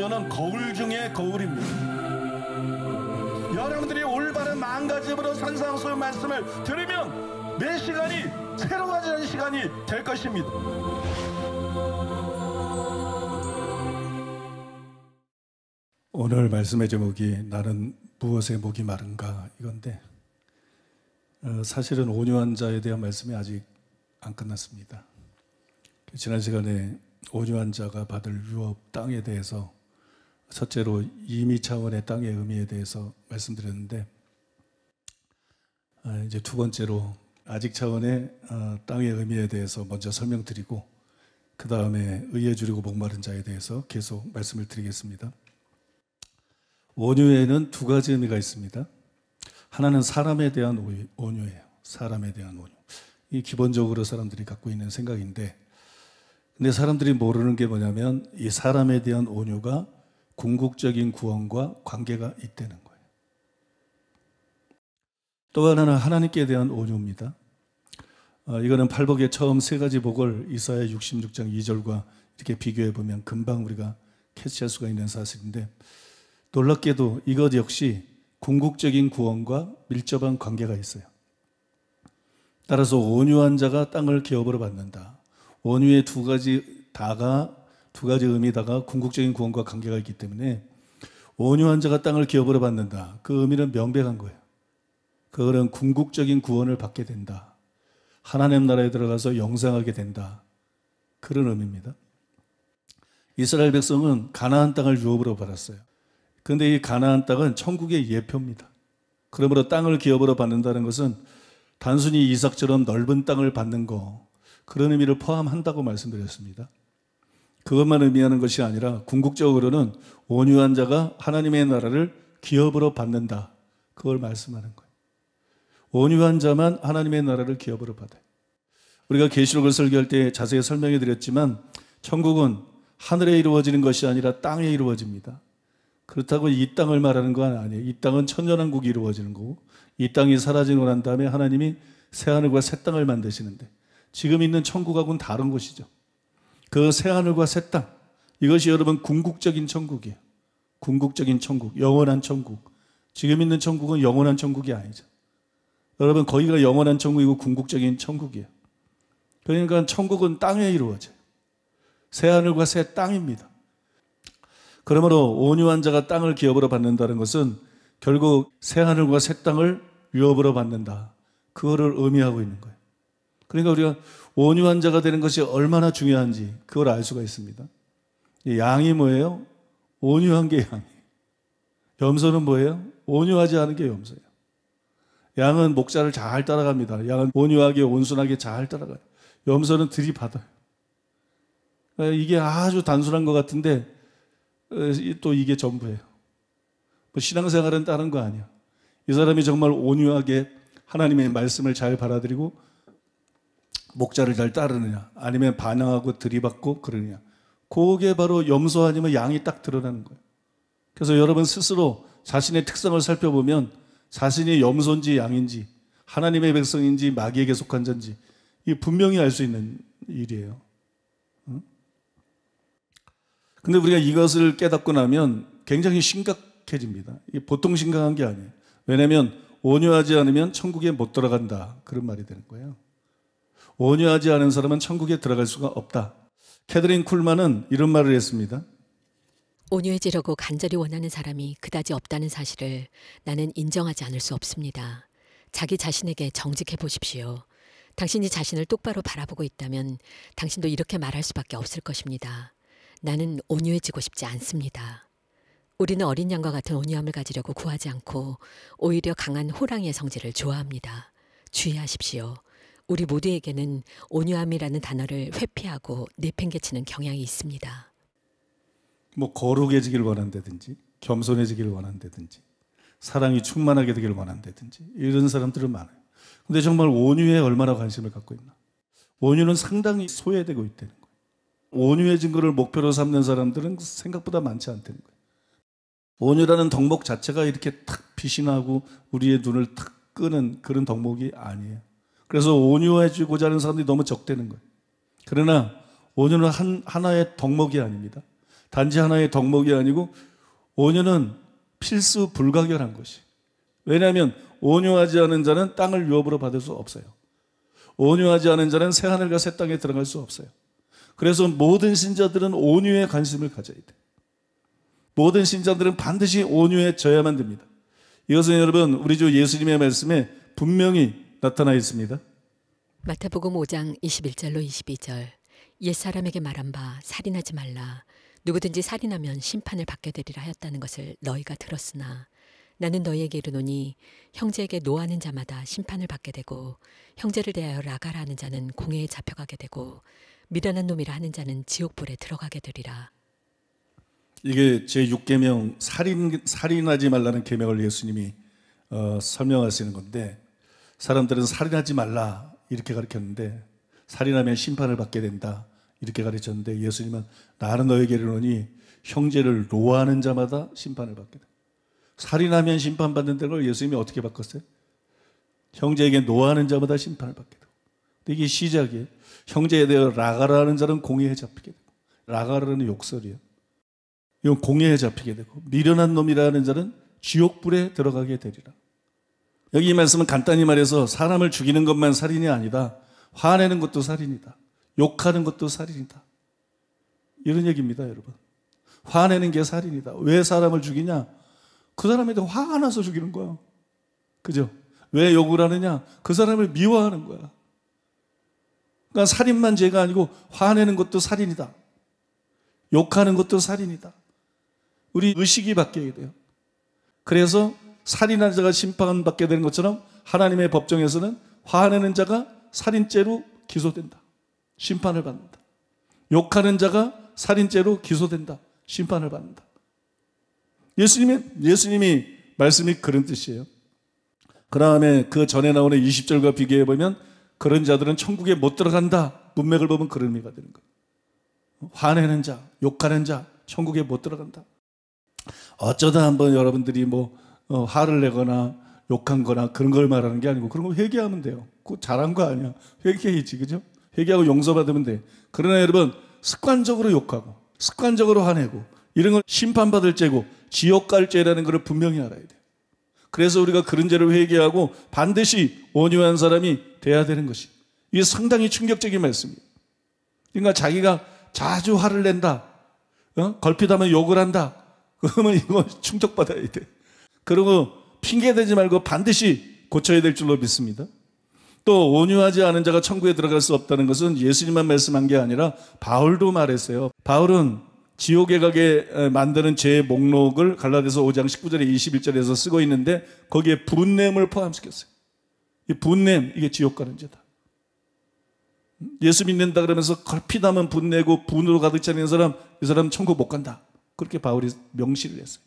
온유는 거울 중에 거울입니다. 여러분들이 올바른 마음가짐으로 산상수훈 말씀을 들으면 매 시간이 새로워지는 시간이 될 것입니다. 오늘 말씀의 제목이 나는 무엇에 목이 마른가 이건데, 사실은 온유한 자에 대한 말씀이 아직 안 끝났습니다. 지난 시간에 온유한 자가 받을 유업 땅에 대해서, 첫째로 임의 차원의 땅의 의미에 대해서 말씀드렸는데, 이제 두 번째로 아직 차원의 땅의 의미에 대해서 먼저 설명드리고, 그 다음에 의에 주리고 목마른 자에 대해서 계속 말씀을 드리겠습니다. 온유에는 두 가지 의미가 있습니다. 하나는 사람에 대한 온유예요. 사람에 대한 온유. 이 기본적으로 사람들이 갖고 있는 생각인데, 근데 사람들이 모르는 게 뭐냐면 이 사람에 대한 온유가 궁극적인 구원과 관계가 있다는 거예요. 또 하나는 하나님께 대한 온유입니다. 이거는 팔복의 처음 세 가지 복을 이사야 66장 2절과 이렇게 비교해 보면 금방 우리가 캐치할 수가 있는 사실인데, 놀랍게도 이것 역시 궁극적인 구원과 밀접한 관계가 있어요. 따라서 온유한 자가 땅을 기업으로 받는다. 온유의 두 가지 의미다가 궁극적인 구원과 관계가 있기 때문에 온유한 자가 땅을 기업으로 받는다. 그 의미는 명백한 거예요. 그거는 궁극적인 구원을 받게 된다. 하나님 나라에 들어가서 영생하게 된다. 그런 의미입니다. 이스라엘 백성은 가나안 땅을 유업으로 받았어요. 그런데 이 가나안 땅은 천국의 예표입니다. 그러므로 땅을 기업으로 받는다는 것은 단순히 이삭처럼 넓은 땅을 받는 거, 그런 의미를 포함한다고 말씀드렸습니다. 그것만 의미하는 것이 아니라 궁극적으로는 온유한 자가 하나님의 나라를 기업으로 받는다. 그걸 말씀하는 거예요. 온유한 자만 하나님의 나라를 기업으로 받아요. 우리가 계시록을 설교할 때 자세히 설명해 드렸지만, 천국은 하늘에 이루어지는 것이 아니라 땅에 이루어집니다. 그렇다고 이 땅을 말하는 건 아니에요. 이 땅은 천년왕국이 이루어지는 거고, 이 땅이 사라지고 난 다음에 하나님이 새하늘과 새 땅을 만드시는데, 지금 있는 천국하고는 다른 곳이죠. 그 새하늘과 새 땅, 이것이 여러분 궁극적인 천국이에요. 궁극적인 천국, 영원한 천국. 지금 있는 천국은 영원한 천국이 아니죠. 여러분, 거기가 영원한 천국이고 궁극적인 천국이에요. 그러니까 천국은 땅에 이루어져요. 새하늘과 새 땅입니다. 그러므로 온유한 자가 땅을 기업으로 받는다는 것은 결국 새하늘과 새 땅을 유업으로 받는다. 그거를 의미하고 있는 거예요. 그러니까 우리가 온유한 자가 되는 것이 얼마나 중요한지 그걸 알 수가 있습니다. 양이 뭐예요? 온유한 게 양이에요. 염소는 뭐예요? 온유하지 않은 게 염소예요. 양은 목자를 잘 따라갑니다. 양은 온유하게 온순하게 잘 따라가요. 염소는 들이받아요. 이게 아주 단순한 것 같은데 또 이게 전부예요. 신앙생활은 다른 거 아니야. 이 사람이 정말 온유하게 하나님의 말씀을 잘 받아들이고 목자를 잘 따르느냐, 아니면 반항하고 들이받고 그러느냐, 그게 바로 염소 아니면 양이 딱 드러나는 거예요. 그래서 여러분 스스로 자신의 특성을 살펴보면 자신이 염소인지 양인지, 하나님의 백성인지 마귀에게 속한 자인지 이 분명히 알 수 있는 일이에요. 근데 우리가 이것을 깨닫고 나면 굉장히 심각해집니다. 이게 보통 심각한 게 아니에요. 왜냐하면 온유하지 않으면 천국에 못 들어간다. 그런 말이 되는 거예요. 온유하지 않은 사람은 천국에 들어갈 수가 없다. 캐드린 쿨만은 이런 말을 했습니다. 온유해지려고 간절히 원하는 사람이 그다지 없다는 사실을 나는 인정하지 않을 수 없습니다. 자기 자신에게 정직해 보십시오. 당신이 자신을 똑바로 바라보고 있다면 당신도 이렇게 말할 수밖에 없을 것입니다. 나는 온유해지고 싶지 않습니다. 우리는 어린 양과 같은 온유함을 가지려고 구하지 않고 오히려 강한 호랑이의 성질을 좋아합니다. 주의하십시오. 우리 모두에게는 온유함이라는 단어를 회피하고 내팽개치는 경향이 있습니다. 거룩해지길 원한다든지 겸손해지길 원한다든지 사랑이 충만하게 되길 원한다든지 이런 사람들은 많아요. 근데 정말 온유에 얼마나 관심을 갖고 있나? 온유는 상당히 소외되고 있다는 거예요. 온유해진 것을 목표로 삼는 사람들은 생각보다 많지 않다는 거예요. 온유라는 덕목 자체가 이렇게 탁 빛이 나고 우리의 눈을 탁 끄는 그런 덕목이 아니에요. 그래서 온유해지고자 하는 사람들이 너무 적다는 거예요. 그러나 온유는 하나의 덕목이 아닙니다. 단지 하나의 덕목이 아니고 온유는 필수 불가결한 것이. 왜냐하면 온유하지 않은 자는 땅을 유업으로 받을 수 없어요. 온유하지 않은 자는 새하늘과 새 땅에 들어갈 수 없어요. 그래서 모든 신자들은 온유에 관심을 가져야 돼요. 모든 신자들은 반드시 온유에 져야만 됩니다. 이것은 여러분 우리 주 예수님의 말씀에 분명히 나타나 있습니다. 마태복음 5장 21절로 22절. 옛사람에게 말한 바 살인하지 말라. 누구든지 살인하면 심판을 받게 되리라 하였다는 것을 너희가 들었으나 나는 너희에게 이르노니 형제에게 노하는 자마다 심판을 받게 되고 형제를 대하여 라가라 하는 자는 공회에 잡혀가게 되고 미련한 놈이라 하는 자는 지옥불에 들어가게 되리라. 이게 제6계명 살인하지 말라는 계명을 예수님이 설명하시는 건데, 사람들은 살인하지 말라 이렇게 가르쳤는데 살인하면 심판을 받게 된다 이렇게 가르쳤는데, 예수님은 나는 너에게 이르노니 형제를 노하는 자마다 심판을 받게 된다. 살인하면 심판받는다는 걸 예수님이 어떻게 바꿨어요? 형제에게 노하는 자마다 심판을 받게 되고. 이게 시작이에요. 형제에 대해 라가라는 자는 공회에 잡히게 되고, 라가라는 욕설이에요. 이건 공회에 잡히게 되고, 미련한 놈이라는 자는 지옥불에 들어가게 되리라. 여기 이 말씀은 간단히 말해서 사람을 죽이는 것만 살인이 아니다. 화내는 것도 살인이다. 욕하는 것도 살인이다. 이런 얘기입니다, 여러분. 화내는 게 살인이다. 왜 사람을 죽이냐? 그 사람에 대해 화가 나서 죽이는 거야. 그죠? 왜 욕을 하느냐? 그 사람을 미워하는 거야. 그러니까 살인만 죄가 아니고 화내는 것도 살인이다. 욕하는 것도 살인이다. 우리 의식이 바뀌어야 돼요. 그래서 살인한 자가 심판받게 되는 것처럼 하나님의 법정에서는 화내는 자가 살인죄로 기소된다. 심판을 받는다. 욕하는 자가 살인죄로 기소된다. 심판을 받는다. 예수님이 말씀이 그런 뜻이에요. 그 다음에 그 전에 나오는 20절과 비교해 보면 그런 자들은 천국에 못 들어간다. 문맥을 보면 그런 의미가 되는 거예요. 화내는 자, 욕하는 자, 천국에 못 들어간다. 어쩌다 한번 여러분들이 화를 내거나 욕한 거나 그런 걸 말하는 게 아니고, 그런 거 회개하면 돼요. 그거 잘한 거 아니야. 회개해야지, 그죠? 회개하고 용서받으면 돼. 그러나 여러분, 습관적으로 욕하고 습관적으로 화내고 이런 건 심판받을 죄고 지옥 갈 죄라는 걸 분명히 알아야 돼요. 그래서 우리가 그런 죄를 회개하고 반드시 온유한 사람이 돼야 되는 것이, 이게 상당히 충격적인 말씀이에요. 그러니까 자기가 자주 화를 낸다, 걸핏하면 욕을 한다, 그러면 이거 충격받아야 돼. 그리고 핑계대지 말고 반드시 고쳐야 될 줄로 믿습니다. 또 온유하지 않은 자가 천국에 들어갈 수 없다는 것은 예수님만 말씀한 게 아니라 바울도 말했어요. 바울은 지옥에 가게 만드는 죄의 목록을 갈라디아서 5장 19절에 21절에서 쓰고 있는데, 거기에 분냄을 포함시켰어요. 이 분냄, 이게 지옥 가는 죄다. 예수 믿는다 그러면서 걸핏하면 분내고 분으로 가득 차는 사람, 이 사람 천국 못 간다. 그렇게 바울이 명시를 했어요.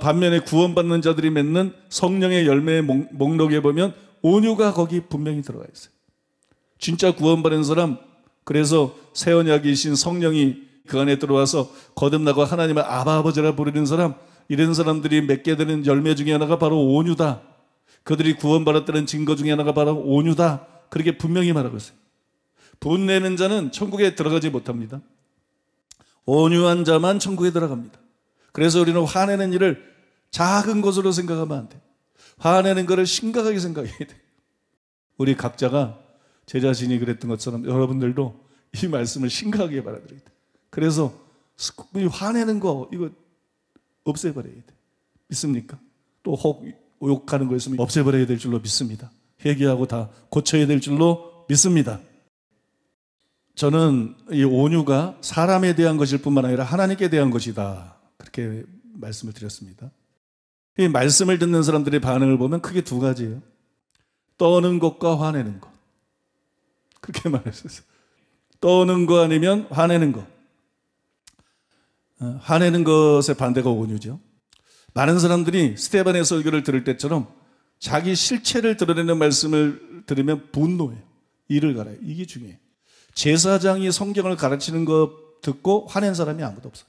반면에 구원받는 자들이 맺는 성령의 열매의 목록에 보면 온유가 거기 분명히 들어가 있어요. 진짜 구원받은 사람, 그래서 새 언약이신 성령이 그 안에 들어와서 거듭나고 하나님을 아바 아버지라 부르는 사람, 이런 사람들이 맺게 되는 열매 중에 하나가 바로 온유다. 그들이 구원받았다는 증거 중에 하나가 바로 온유다. 그렇게 분명히 말하고 있어요. 분내는 자는 천국에 들어가지 못합니다. 온유한 자만 천국에 들어갑니다. 그래서 우리는 화내는 일을 작은 것으로 생각하면 안 돼. 화내는 것을 심각하게 생각해야 돼. 우리 각자가 제 자신이 그랬던 것처럼 여러분들도 이 말씀을 심각하게 받아들여야 돼. 그래서 화내는 거 이거 없애버려야 돼. 믿습니까? 또 혹 욕하는 거 있으면 없애버려야 될 줄로 믿습니다. 회개하고 다 고쳐야 될 줄로 믿습니다. 저는 이 온유가 사람에 대한 것일 뿐만 아니라 하나님께 대한 것이다, 그렇게 말씀을 드렸습니다. 이 말씀을 듣는 사람들의 반응을 보면 크게 두 가지예요. 떠는 것과 화내는 것. 그렇게 말했어요. 떠는 거 아니면 화내는 것. 화내는 것의 반대가 온유죠. 많은 사람들이 스데반의 설교를 들을 때처럼 자기 실체를 드러내는 말씀을 들으면 분노해요. 이를 갈아요. 이게 중요해요. 제사장이 성경을 가르치는 거 듣고 화낸 사람이 아무도 없어요.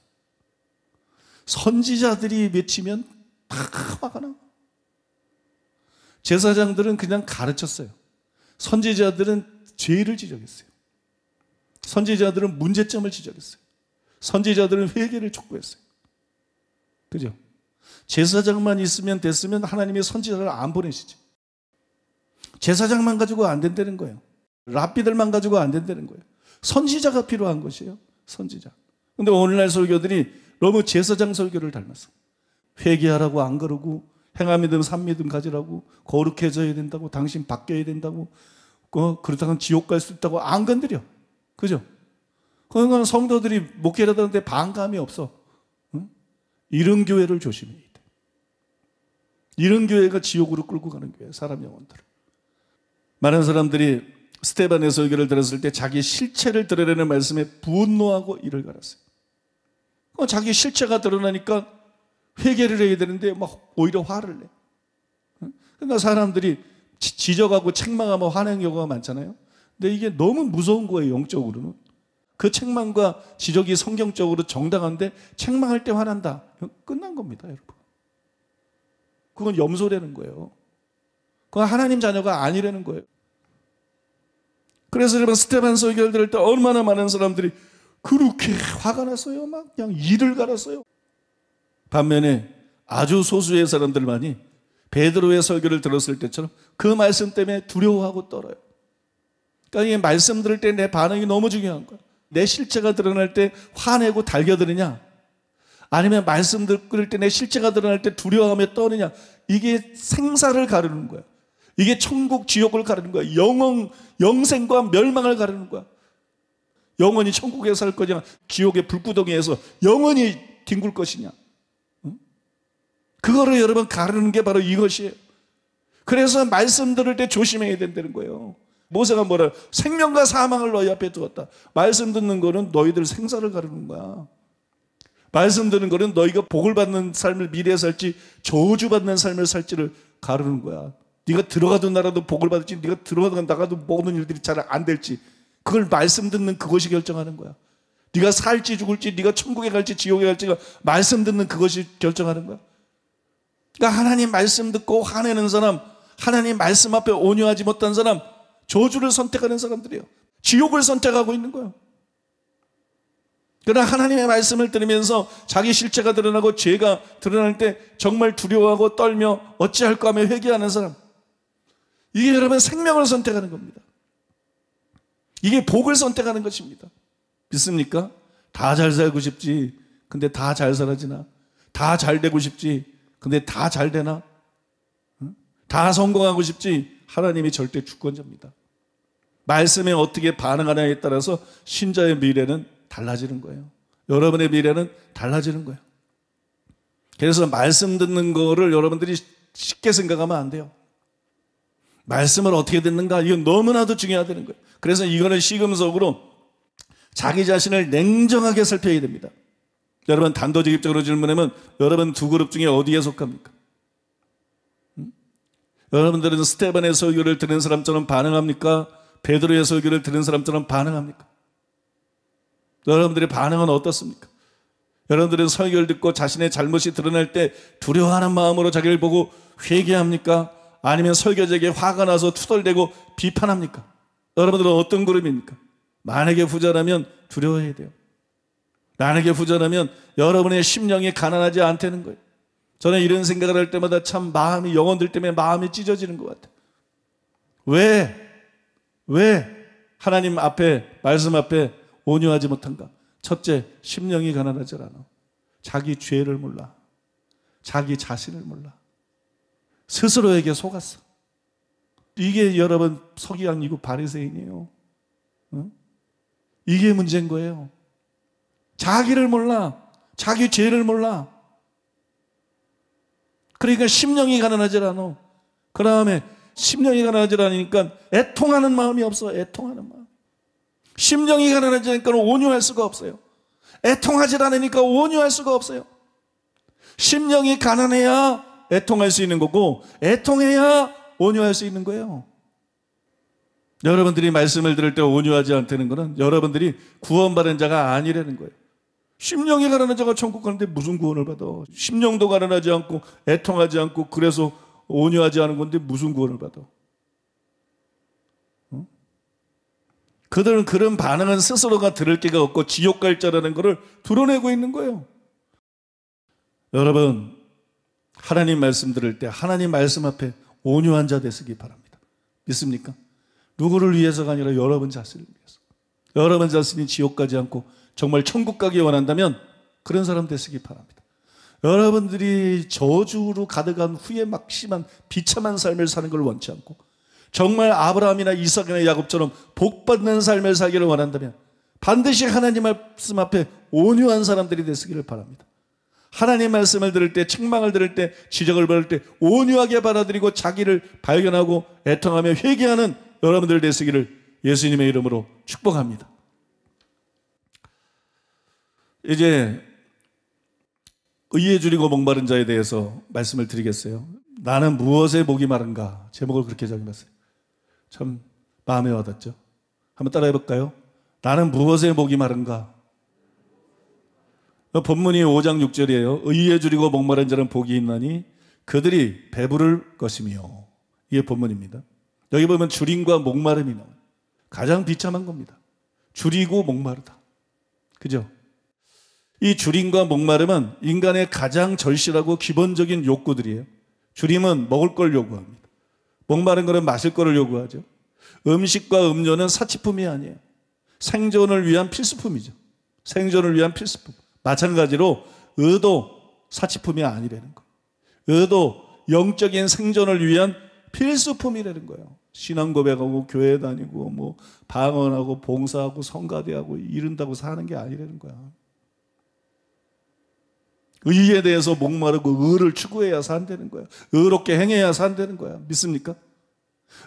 선지자들이 외치면 다 화가 나. 제사장들은 그냥 가르쳤어요. 선지자들은 죄를 지적했어요. 선지자들은 문제점을 지적했어요. 선지자들은 회개를 촉구했어요. 그죠? 제사장만 있으면 됐으면 하나님이 선지자를 안 보내시지. 제사장만 가지고 안 된다는 거예요. 랍비들만 가지고 안 된다는 거예요. 선지자가 필요한 것이에요. 선지자. 근데 오늘날 설교들이 너무 제사장 설교를 닮았어. 회개하라고 안 그러고, 행함 믿음 산 믿음 가지라고, 거룩해져야 된다고, 당신 바뀌어야 된다고, 그렇다면 지옥 갈 수 있다고 안 건드려. 그죠? 그러니까 성도들이 목회를 하는데 반감이 없어. 응? 이런 교회를 조심해야 돼. 이런 교회가 지옥으로 끌고 가는 교회, 사람 영혼들을. 많은 사람들이 스데반의 설교를 들었을 때 자기 실체를 드러내는 말씀에 분노하고 이를 갈았어요. 자기 실체가 드러나니까 회개를 해야 되는데 막 오히려 화를 내. 그러니까 사람들이 지적하고 책망하면 화내는 경우가 많잖아요. 근데 이게 너무 무서운 거예요, 영적으로는. 그 책망과 지적이 성경적으로 정당한데 책망할 때 화난다. 끝난 겁니다, 여러분. 그건 염소라는 거예요. 그건 하나님 자녀가 아니라는 거예요. 그래서 여러분, 스데반 설교를 들을 때 얼마나 많은 사람들이 그렇게 화가 났어요. 막 그냥 이를 갈았어요. 반면에 아주 소수의 사람들만이 베드로의 설교를 들었을 때처럼 그 말씀 때문에 두려워하고 떨어요. 그러니까 이 말씀 들을 때 내 반응이 너무 중요한 거야. 내 실체가 드러날 때 화내고 달겨드느냐, 아니면 말씀 들을 때 내 실체가 드러날 때 두려워하며 떠느냐. 이게 생사를 가르는 거야. 이게 천국 지옥을 가르는 거야. 영생과 멸망을 가르는 거야. 영원히 천국에 살 거냐, 지옥의 불구덩이에서 영원히 뒹굴 것이냐. 그거를 여러분 가르는 게 바로 이것이에요. 그래서 말씀 들을 때 조심해야 된다는 거예요. 모세가 뭐라, 생명과 사망을 너희 앞에 두었다. 말씀 듣는 거는 너희들 생사를 가르는 거야. 말씀 듣는 거는 너희가 복을 받는 삶을 미래에 살지 저주받는 삶을 살지를 가르는 거야. 네가 들어가도 나라도 복을 받을지, 네가 들어가도 나가도 모든 일들이 잘 안 될지, 그걸 말씀 듣는 그것이 결정하는 거야. 네가 살지 죽을지, 네가 천국에 갈지 지옥에 갈지가 말씀 듣는 그것이 결정하는 거야. 그러니까 하나님 말씀 듣고 화내는 사람, 하나님 말씀 앞에 온유하지 못한 사람, 저주를 선택하는 사람들이에요. 지옥을 선택하고 있는 거예요. 그러나 하나님의 말씀을 들으면서 자기 실체가 드러나고 죄가 드러날 때 정말 두려워하고 떨며 어찌할까 하며 회개하는 사람, 이게 여러분 생명을 선택하는 겁니다. 이게 복을 선택하는 것입니다. 믿습니까? 다 잘 살고 싶지, 근데 다 잘 살아지나? 다 잘 되고 싶지, 근데 다 잘 되나? 다 성공하고 싶지, 하나님이 절대 주권자입니다. 말씀에 어떻게 반응하냐에 따라서 신자의 미래는 달라지는 거예요. 여러분의 미래는 달라지는 거예요. 그래서 말씀 듣는 거를 여러분들이 쉽게 생각하면 안 돼요. 말씀을 어떻게 듣는가, 이건 너무나도 중요하다는 거예요. 그래서 이거는 시금석으로 자기 자신을 냉정하게 살펴야 됩니다. 여러분, 단도직입적으로 질문하면 여러분 두 그룹 중에 어디에 속합니까? 여러분들은 스데반의 설교를 들은 사람처럼 반응합니까? 베드로의 설교를 들은 사람처럼 반응합니까? 여러분들의 반응은 어떻습니까? 여러분들은 설교를 듣고 자신의 잘못이 드러날 때 두려워하는 마음으로 자기를 보고 회개합니까? 아니면 설교자에게 화가 나서 투덜대고 비판합니까? 여러분들은 어떤 그룹입니까? 만약에 후자라면 두려워해야 돼요. 만약에 후자라면 여러분의 심령이 가난하지 않다는 거예요. 저는 이런 생각을 할 때마다 참 마음이, 영혼들 때문에 마음이 찢어지는 것 같아요. 왜 하나님 앞에, 말씀 앞에 온유하지 못한가? 첫째, 심령이 가난하지 않아. 자기 죄를 몰라. 자기 자신을 몰라. 스스로에게 속았어. 이게 여러분 서기관이고 바리새인이에요. 응? 이게 문제인 거예요. 자기를 몰라. 자기 죄를 몰라. 그러니까 심령이 가난하지 않아. 그 다음에 심령이 가난하지 않으니까 애통하는 마음이 없어. 애통하는 마음. 심령이 가난하지 않으니까 온유할 수가 없어요. 애통하지 않으니까 온유할 수가 없어요. 심령이 가난해야 애통할 수 있는 거고, 애통해야 온유할 수 있는 거예요. 여러분들이 말씀을 들을 때 온유하지 않다는 것은 여러분들이 구원받은 자가 아니라는 거예요. 심령이 가난한 자가 천국 가는데 무슨 구원을 받아? 심령도 가난하지 않고 애통하지 않고 그래서 온유하지 않은 건데 무슨 구원을 받아? 그들은 그런 반응은 스스로가 들을 기가 없고 지옥 갈 자라는 것을 드러내고 있는 거예요. 여러분, 하나님 말씀 들을 때 하나님 말씀 앞에 온유한 자 되시기 바랍니다. 믿습니까? 누구를 위해서가 아니라 여러분 자신을 위해서. 여러분 자신이 지옥 가지 않고 정말 천국 가기 원한다면 그런 사람 되시기 바랍니다. 여러분들이 저주로 가득한 후에 막심한 비참한 삶을 사는 걸 원치 않고 정말 아브라함이나 이삭이나 야곱처럼 복받는 삶을 살기를 원한다면 반드시 하나님 말씀 앞에 온유한 사람들이 되시기를 바랍니다. 하나님 말씀을 들을 때, 책망을 들을 때, 지적을 받을 때 온유하게 받아들이고 자기를 발견하고 애통하며 회개하는 여러분들 되시기를 예수님의 이름으로 축복합니다. 이제 의에 줄이고 목마른 자에 대해서 말씀을 드리겠어요. 나는 무엇에 목이 마른가? 제목을 그렇게 적어놨어요. 참 마음에 와닿죠. 한번 따라해 볼까요? 나는 무엇에 목이 마른가? 본문이 5장 6절이에요. 의에 줄이고 목마른 자는 복이 있나니 그들이 배부를 것이며. 이게 본문입니다. 여기 보면 줄임과 목마름이 나와요. 가장 비참한 겁니다. 줄이고 목마르다. 그죠? 이 줄임과 목마름은 인간의 가장 절실하고 기본적인 욕구들이에요. 줄임은 먹을 걸 요구합니다. 목마른 거는 마실 거를 요구하죠. 음식과 음료는 사치품이 아니에요. 생존을 위한 필수품이죠. 생존을 위한 필수품. 마찬가지로 의도 사치품이 아니라는 거예요. 의도 영적인 생존을 위한 필수품이라는 거예요. 신앙 고백하고 교회 다니고 뭐 방언하고 봉사하고 성가대하고 이른다고 사는 게 아니라는 거야. 의에 대해서 목마르고 의를 추구해야 산다는 거야. 의롭게 행해야 산다는 거야. 믿습니까?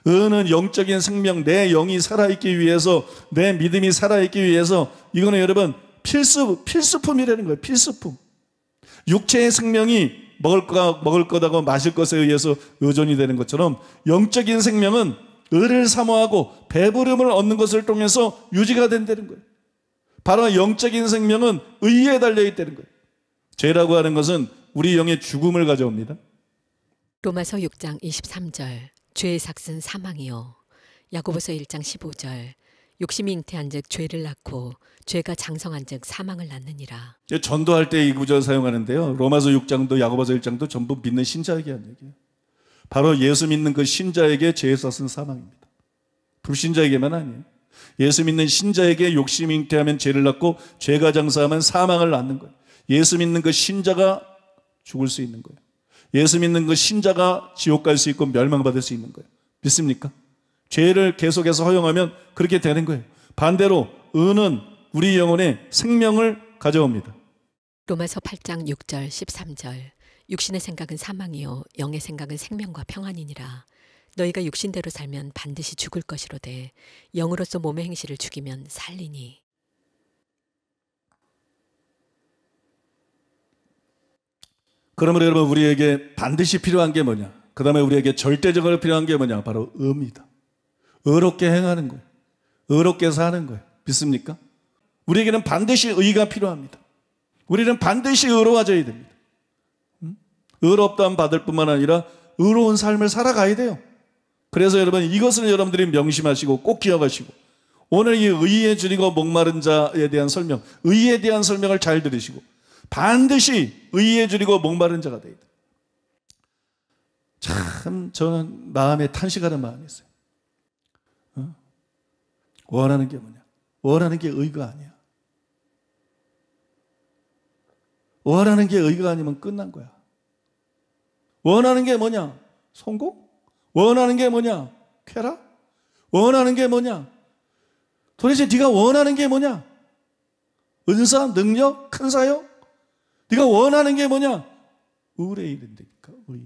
의는 영적인 생명, 내 영이 살아있기 위해서, 내 믿음이 살아있기 위해서, 이거는 여러분 필수품이라는 거예요. 필수품. 육체의 생명이 먹을 거다고 마실 것에 의해서 의존이 되는 것처럼 영적인 생명은 의를 사모하고 배부름을 얻는 것을 통해서 유지가 된다는 거예요. 바로 영적인 생명은 의에 달려있다는 거예요. 죄라고 하는 것은 우리 영의 죽음을 가져옵니다. 로마서 6장 23절 죄의 삭은 사망이요. 야고보서 1장 15절 욕심이 잉태한 즉 죄를 낳고 죄가 장성한 즉 사망을 낳느니라. 전도할 때 이 구절 사용하는데요. 로마서 6장도 야고보서 1장도 전부 믿는 신자에게 한 얘기예요. 바로 예수 믿는 그 신자에게 죄의 삭은 사망입니다. 불신자에게만 아니에요. 예수 믿는 신자에게 욕심이 잉태하면 죄를 낳고 죄가 장성하면 사망을 낳는 거예요. 예수 믿는 그 신자가 죽을 수 있는 거예요. 예수 믿는 그 신자가 지옥 갈 수 있고 멸망받을 수 있는 거예요. 믿습니까? 죄를 계속해서 허용하면 그렇게 되는 거예요. 반대로 의는 우리 영혼에 생명을 가져옵니다. 로마서 8장 6절 13절 육신의 생각은 사망이요 영의 생각은 생명과 평안이니라. 너희가 육신대로 살면 반드시 죽을 것이로되 영으로서 몸의 행실을 죽이면 살리니. 그러므로 여러분 우리에게 반드시 필요한 게 뭐냐? 그 다음에 우리에게 절대적으로 필요한 게 뭐냐? 바로 의입니다. 의롭게 행하는 거예요. 의롭게 사는 거예요. 믿습니까? 우리에게는 반드시 의가 필요합니다. 우리는 반드시 의로워져야 됩니다. 의롭다함 받을 뿐만 아니라 의로운 삶을 살아가야 돼요. 그래서 여러분 이것을 여러분들이 명심하시고 꼭 기억하시고 오늘 이 의에 줄이고 목마른 자에 대한 설명, 의에 대한 설명을 잘 들으시고 반드시 의에 줄이고 목마른 자가 되어야 돼요. 참 저는 마음에 탄식하는 마음이 있어요. 원하는 게 뭐냐? 원하는 게 의가 아니야. 원하는 게 의가 아니면 끝난 거야. 원하는 게 뭐냐? 성공? 원하는 게 뭐냐? 쾌락? 원하는 게 뭐냐? 도대체 네가 원하는 게 뭐냐? 은사, 능력, 큰 사역? 네가 원하는 게 뭐냐? 의에 이른다니까. 의.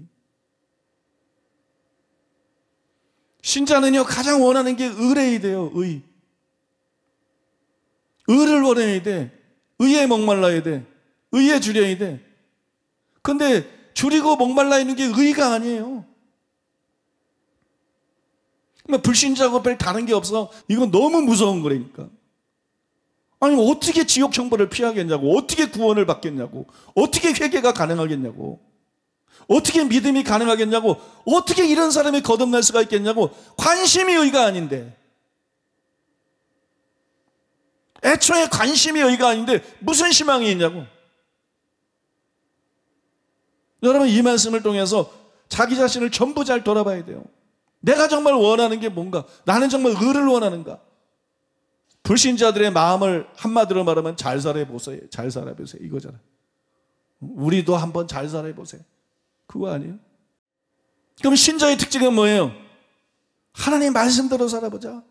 신자는요 가장 원하는 게 의래야 돼요. 의. 의를 원해야 돼. 의에 목말라야 돼. 의에 줄여야 돼. 근데 줄이고 목말라 있는 게 의가 아니에요. 불신자하고 별 다른 게 없어. 이건 너무 무서운 거라니까. 아니 어떻게 지옥 형벌을 피하겠냐고, 어떻게 구원을 받겠냐고, 어떻게 회개가 가능하겠냐고, 어떻게 믿음이 가능하겠냐고, 어떻게 이런 사람이 거듭날 수가 있겠냐고. 관심이 의가 아닌데. 애초에 관심이 여기가 아닌데 무슨 희망이 있냐고. 여러분, 이 말씀을 통해서 자기 자신을 전부 잘 돌아봐야 돼요. 내가 정말 원하는 게 뭔가? 나는 정말 의를 원하는가? 불신자들의 마음을 한마디로 말하면 잘 살아보세요. 잘 살아보세요. 이거잖아요. 우리도 한번 잘 살아보세요. 그거 아니에요? 그럼 신자의 특징은 뭐예요? 하나님 말씀대로 살아보자.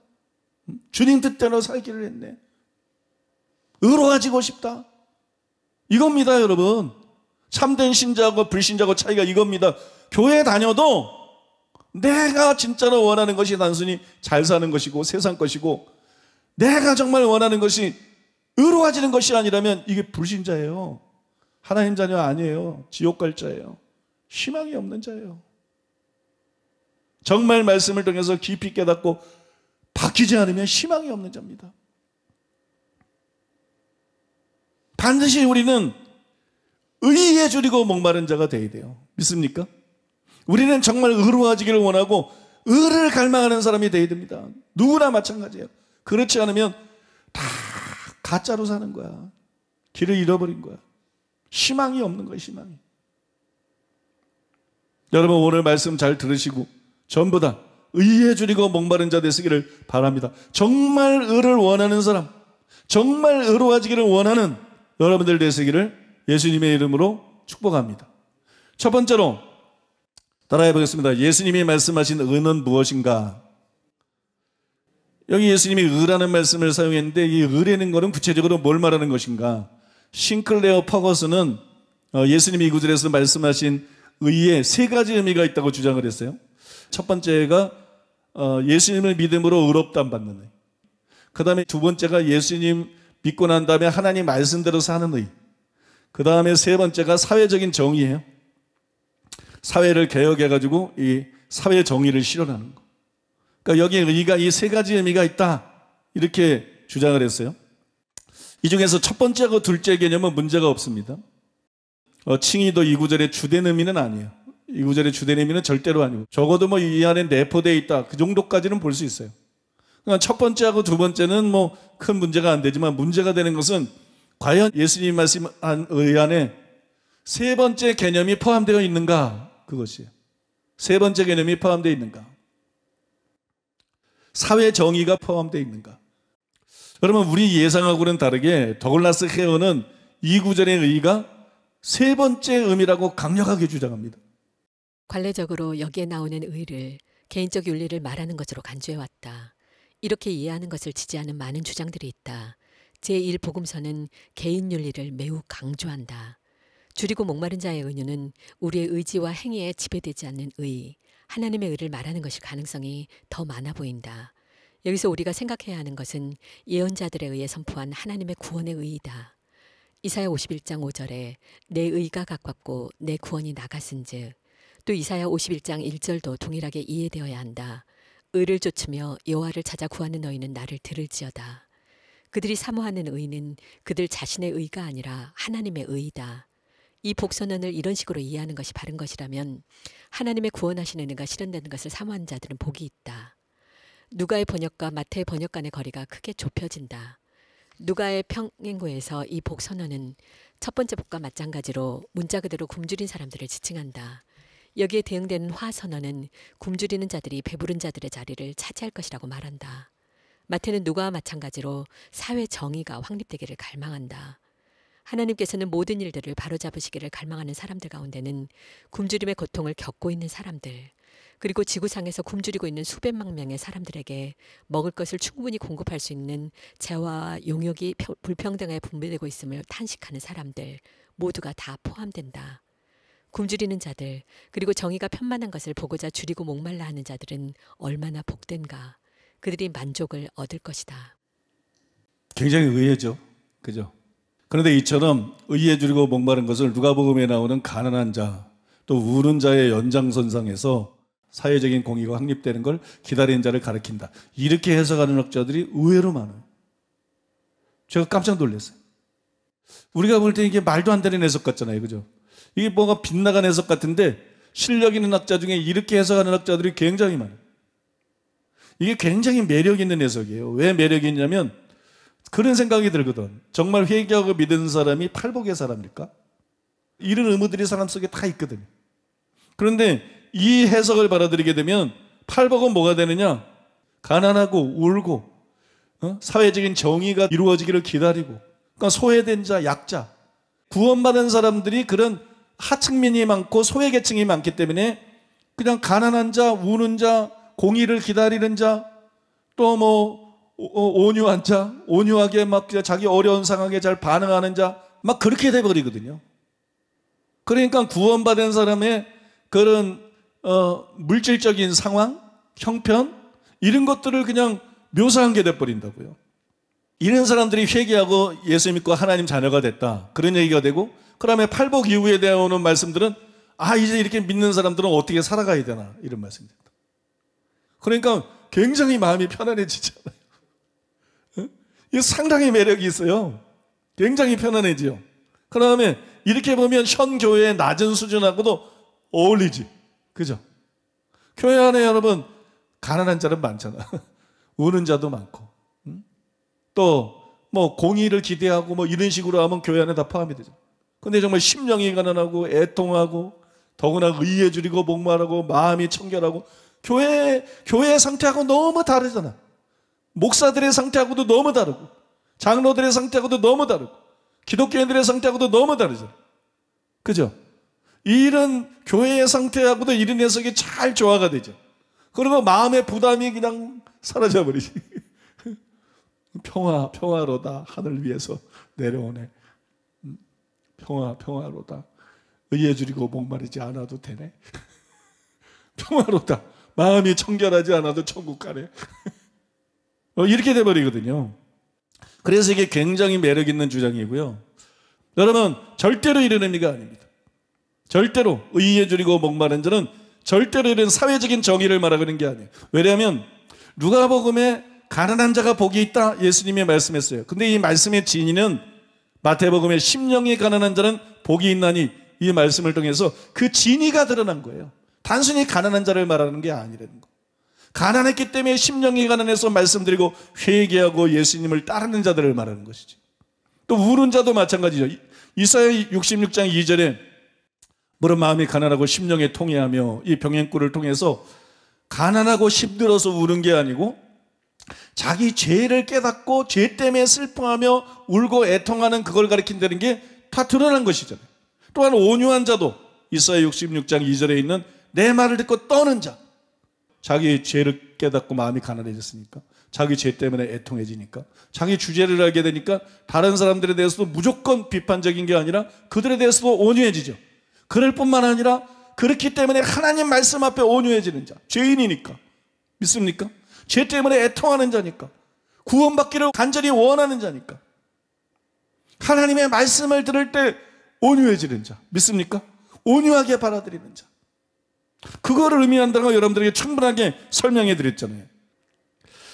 주님 뜻대로 살기를 했네. 의로워지고 싶다. 이겁니다, 여러분. 참된 신자하고 불신자하고 차이가 이겁니다. 교회 다녀도 내가 진짜로 원하는 것이 단순히 잘 사는 것이고 세상 것이고, 내가 정말 원하는 것이 의로워지는 것이 아니라면 이게 불신자예요. 하나님 자녀 아니에요. 지옥 갈 자예요. 희망이 없는 자예요. 정말 말씀을 통해서 깊이 깨닫고 바뀌지 않으면 희망이 없는 자입니다. 반드시 우리는 의에 줄이고 목마른 자가 되어야 돼요. 믿습니까? 우리는 정말 의로워지기를 원하고 의를 갈망하는 사람이 되어야 됩니다. 누구나 마찬가지예요. 그렇지 않으면 다 가짜로 사는 거야. 길을 잃어버린 거야. 희망이 없는 거야, 희망이. 여러분, 오늘 말씀 잘 들으시고 전부 다 의에 줄이고 목마른 자 되시기를 바랍니다. 정말 의를 원하는 사람, 정말 의로워지기를 원하는 여러분들 되시기를 예수님의 이름으로 축복합니다. 첫 번째로 따라해 보겠습니다. 예수님이 말씀하신 의는 무엇인가? 여기 예수님이 의라는 말씀을 사용했는데 이 의라는 것은 구체적으로 뭘 말하는 것인가? 싱클레어 퍼거슨은 예수님이 이 구절에서 말씀하신 의에 세 가지 의미가 있다고 주장을 했어요. 첫 번째가 예수님을 믿음으로 의롭다함 받는 의. 그 다음에 두 번째가 예수님 믿고 난 다음에 하나님 말씀대로 사는 의. 그 다음에 세 번째가 사회적인 정의예요. 사회를 개혁해가지고 이 사회 정의를 실현하는 거. 그러니까 여기에 의가 이 세 가지 의미가 있다, 이렇게 주장을 했어요. 이 중에서 첫 번째하고 둘째 개념은 문제가 없습니다. 칭의도 이 구절의 주된 의미는 아니에요. 이 구절의 주된 의미는 절대로 아니고, 적어도 뭐 이 안에 내포되어 있다, 그 정도까지는 볼 수 있어요. 그러니까 첫 번째하고 두 번째는 뭐 큰 문제가 안 되지만, 문제가 되는 것은 과연 예수님이 말씀한 의 안에 세 번째 개념이 포함되어 있는가, 그것이에요. 세 번째 개념이 포함되어 있는가, 사회 정의가 포함되어 있는가. 여러분, 우리 예상하고는 다르게 더글라스 헤어는 이 구절의 의의가 세 번째 의미라고 강력하게 주장합니다. 관례적으로 여기에 나오는 의를 개인적 윤리를 말하는 것으로 간주해왔다. 이렇게 이해하는 것을 지지하는 많은 주장들이 있다. 제1복음서는 개인 윤리를 매우 강조한다. 줄이고 목마른 자의 의는 우리의 의지와 행위에 지배되지 않는 의, 하나님의 의를 말하는 것일 가능성이 더 많아 보인다. 여기서 우리가 생각해야 하는 것은 예언자들에 의해 선포한 하나님의 구원의 의이다. 이사야 51장 5절에 내 의가 가깝고 내 구원이 나갔은즉, 또 이사야 51장 1절도 동일하게 이해되어야 한다. 의를 쫓으며 여호와를 찾아 구하는 너희는 나를 들을지어다. 그들이 사모하는 의는 그들 자신의 의가 아니라 하나님의 의이다. 이 복선언을 이런 식으로 이해하는 것이 바른 것이라면 하나님의 구원하시는 의가 실현되는 것을 사모하는 자들은 복이 있다. 누가의 번역과 마태의 번역 간의 거리가 크게 좁혀진다. 누가의 평행고에서 이 복선언은 첫 번째 복과 마찬가지로 문자 그대로 굶주린 사람들을 지칭한다. 여기에 대응되는 화선언은 굶주리는 자들이 배부른 자들의 자리를 차지할 것이라고 말한다. 마태는 누가와 마찬가지로 사회 정의가 확립되기를 갈망한다. 하나님께서는 모든 일들을 바로잡으시기를 갈망하는 사람들 가운데는 굶주림의 고통을 겪고 있는 사람들, 그리고 지구상에서 굶주리고 있는 수백만 명의 사람들에게 먹을 것을 충분히 공급할 수 있는 재화와 용역이 불평등하게 분배되고 있음을 탄식하는 사람들 모두가 다 포함된다. 굶주리는 자들, 그리고 정의가 편만한 것을 보고자 줄이고 목말라 하는 자들은 얼마나 복된가. 그들이 만족을 얻을 것이다. 굉장히 의외죠. 그죠? 그런데 이처럼 의에 줄이고 목마른 것을 누가복음에 나오는 가난한 자, 또 우는 자의 연장선상에서 사회적인 공의가 확립되는 걸 기다리는 자를 가리킨다, 이렇게 해석하는 학자들이 의외로 많아요. 제가 깜짝 놀랐어요. 우리가 볼 때 이게 말도 안 되는 해석 같잖아요. 그죠? 이게 뭐가 빗나간 해석 같은데 실력 있는 학자 중에 이렇게 해석하는 학자들이 굉장히 많아요. 이게 굉장히 매력 있는 해석이에요. 왜 매력이 있냐면 그런 생각이 들거든. 정말 회개하고 믿는 사람이 팔복의 사람일까? 이런 의무들이 사람 속에 다 있거든요. 그런데 이 해석을 받아들이게 되면 팔복은 뭐가 되느냐? 가난하고 울고 사회적인 정의가 이루어지기를 기다리고, 그러니까 소외된 자, 약자, 구원받은 사람들이 그런 하층민이 많고 소외계층이 많기 때문에 그냥 가난한 자, 우는 자, 공의를 기다리는 자, 또 뭐 온유한 자, 온유하게 막 자기 어려운 상황에 잘 반응하는 자, 막 그렇게 돼버리거든요. 그러니까 구원받은 사람의 그런 물질적인 상황, 형편, 이런 것들을 그냥 묘사한 게 돼버린다고요. 이런 사람들이 회개하고 예수 믿고 하나님 자녀가 됐다, 그런 얘기가 되고, 그 다음에 팔복 이후에 나오는 말씀들은 이제 이렇게 믿는 사람들은 어떻게 살아가야 되나, 이런 말씀입니다. 그러니까 굉장히 마음이 편안해지잖아요. 이 상당히 매력이 있어요. 굉장히 편안해지요. 그 다음에 이렇게 보면 현 교회의 낮은 수준하고도 어울리지. 그죠? 교회 안에 여러분 가난한 자는 많잖아. 우는 자도 많고, 또 뭐 공의를 기대하고 뭐 이런 식으로 하면 교회 안에 다 포함이 되죠. 근데 정말 심령이 가난하고 애통하고 더구나 의에 줄이고 목마르고 마음이 청결하고, 교회의 상태하고 너무 다르잖아. 목사들의 상태하고도 너무 다르고, 장로들의 상태하고도 너무 다르고, 기독교인들의 상태하고도 너무 다르잖아. 그죠? 이런 교회의 상태하고도 이런 해석이 잘 조화가 되죠. 그리고 마음의 부담이 그냥 사라져버리지. 평화로다. 하늘 위에서 내려오네. 평화로다. 의에 줄이고 목마르지 않아도 되네. 평화로다. 마음이 청결하지 않아도 천국 가네. 이렇게 돼버리거든요. 그래서 이게 굉장히 매력 있는 주장이고요. 여러분, 절대로 이런 의미가 아닙니다. 절대로 의에 줄이고 목마른 자는 절대로 이런 사회적인 정의를 말하는 게 아니에요. 왜냐하면 누가복음에 가난한 자가 복이 있다, 예수님이 말씀했어요. 근데 이 말씀의 진의는 마태복음에 심령이 가난한 자는 복이 있나니, 이 말씀을 통해서 그 진의가 드러난 거예요. 단순히 가난한 자를 말하는 게 아니라는 거. 가난했기 때문에 심령이 가난해서 말씀드리고 회개하고 예수님을 따르는 자들을 말하는 것이지. 또 우는 자도 마찬가지죠. 이사야 66장 2절에 무릇 마음이 가난하고 심령에 통해하며, 이 병행꾼을 통해서 가난하고 힘들어서 우는 게 아니고 자기 죄를 깨닫고 죄 때문에 슬퍼하며 울고 애통하는 그걸 가리킨다는 게 다 드러난 것이잖아요. 또한 온유한 자도 이사야 66장 2절에 있는 내 말을 듣고 떠는 자, 자기 죄를 깨닫고 마음이 가난해졌으니까, 자기 죄 때문에 애통해지니까, 자기 주제를 알게 되니까 다른 사람들에 대해서도 무조건 비판적인 게 아니라 그들에 대해서도 온유해지죠. 그럴 뿐만 아니라 그렇기 때문에 하나님 말씀 앞에 온유해지는 자, 죄인이니까. 믿습니까? 죄 때문에 애통하는 자니까, 구원받기를 간절히 원하는 자니까, 하나님의 말씀을 들을 때 온유해지는 자, 믿습니까? 온유하게 받아들이는 자, 그거를 의미한다고 여러분들에게 충분하게 설명해 드렸잖아요.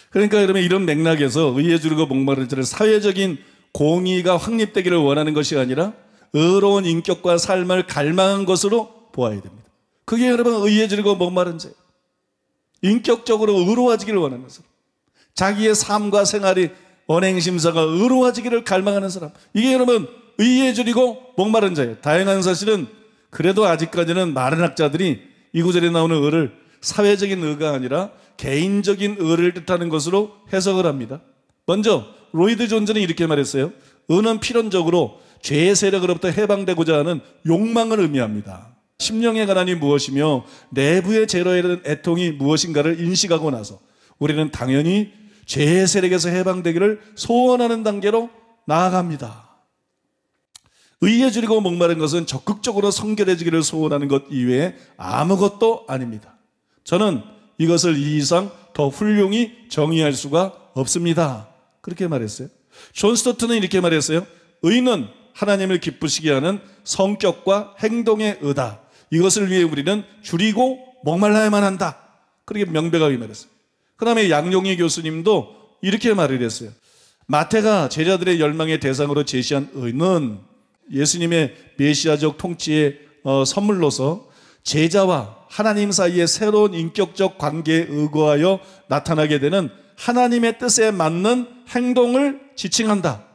그러니까 여러분, 이런 맥락에서 의에 줄이고 목마른 자를 사회적인 공의가 확립되기를 원하는 것이 아니라 의로운 인격과 삶을 갈망한 것으로 보아야 됩니다. 그게 여러분 의에 줄이고 목마른 자예요. 인격적으로 의로워지기를 원하는 사람, 자기의 삶과 생활이 언행심사가 의로워지기를 갈망하는 사람, 이게 여러분 의에 줄이고 목마른 자예요. 다행한 사실은 그래도 아직까지는 많은 학자들이 이 구절에 나오는 의를 사회적인 의가 아니라 개인적인 의를 뜻하는 것으로 해석을 합니다. 먼저 로이드 존즈는 이렇게 말했어요. 의는 필연적으로 죄의 세력으로부터 해방되고자 하는 욕망을 의미합니다. 심령의 가난이 무엇이며 내부의 죄로에 대한 애통이 무엇인가를 인식하고 나서 우리는 당연히 죄의 세력에서 해방되기를 소원하는 단계로 나아갑니다. 의에 줄이고 목마른 것은 적극적으로 성결해지기를 소원하는 것 이외에 아무것도 아닙니다. 저는 이것을 이 이상 더 훌륭히 정의할 수가 없습니다. 그렇게 말했어요. 존 스토트는 이렇게 말했어요. 의는 하나님을 기쁘시게 하는 성격과 행동의 의다. 이것을 위해 우리는 줄이고 목말라야만 한다. 그렇게 명백하게 말했어요. 그 다음에 양용희 교수님도 이렇게 말을 했어요. 마태가 제자들의 열망의 대상으로 제시한 의는 예수님의 메시아적 통치의 선물로서 제자와 하나님 사이의 새로운 인격적 관계에 의거하여 나타나게 되는 하나님의 뜻에 맞는 행동을 지칭한다.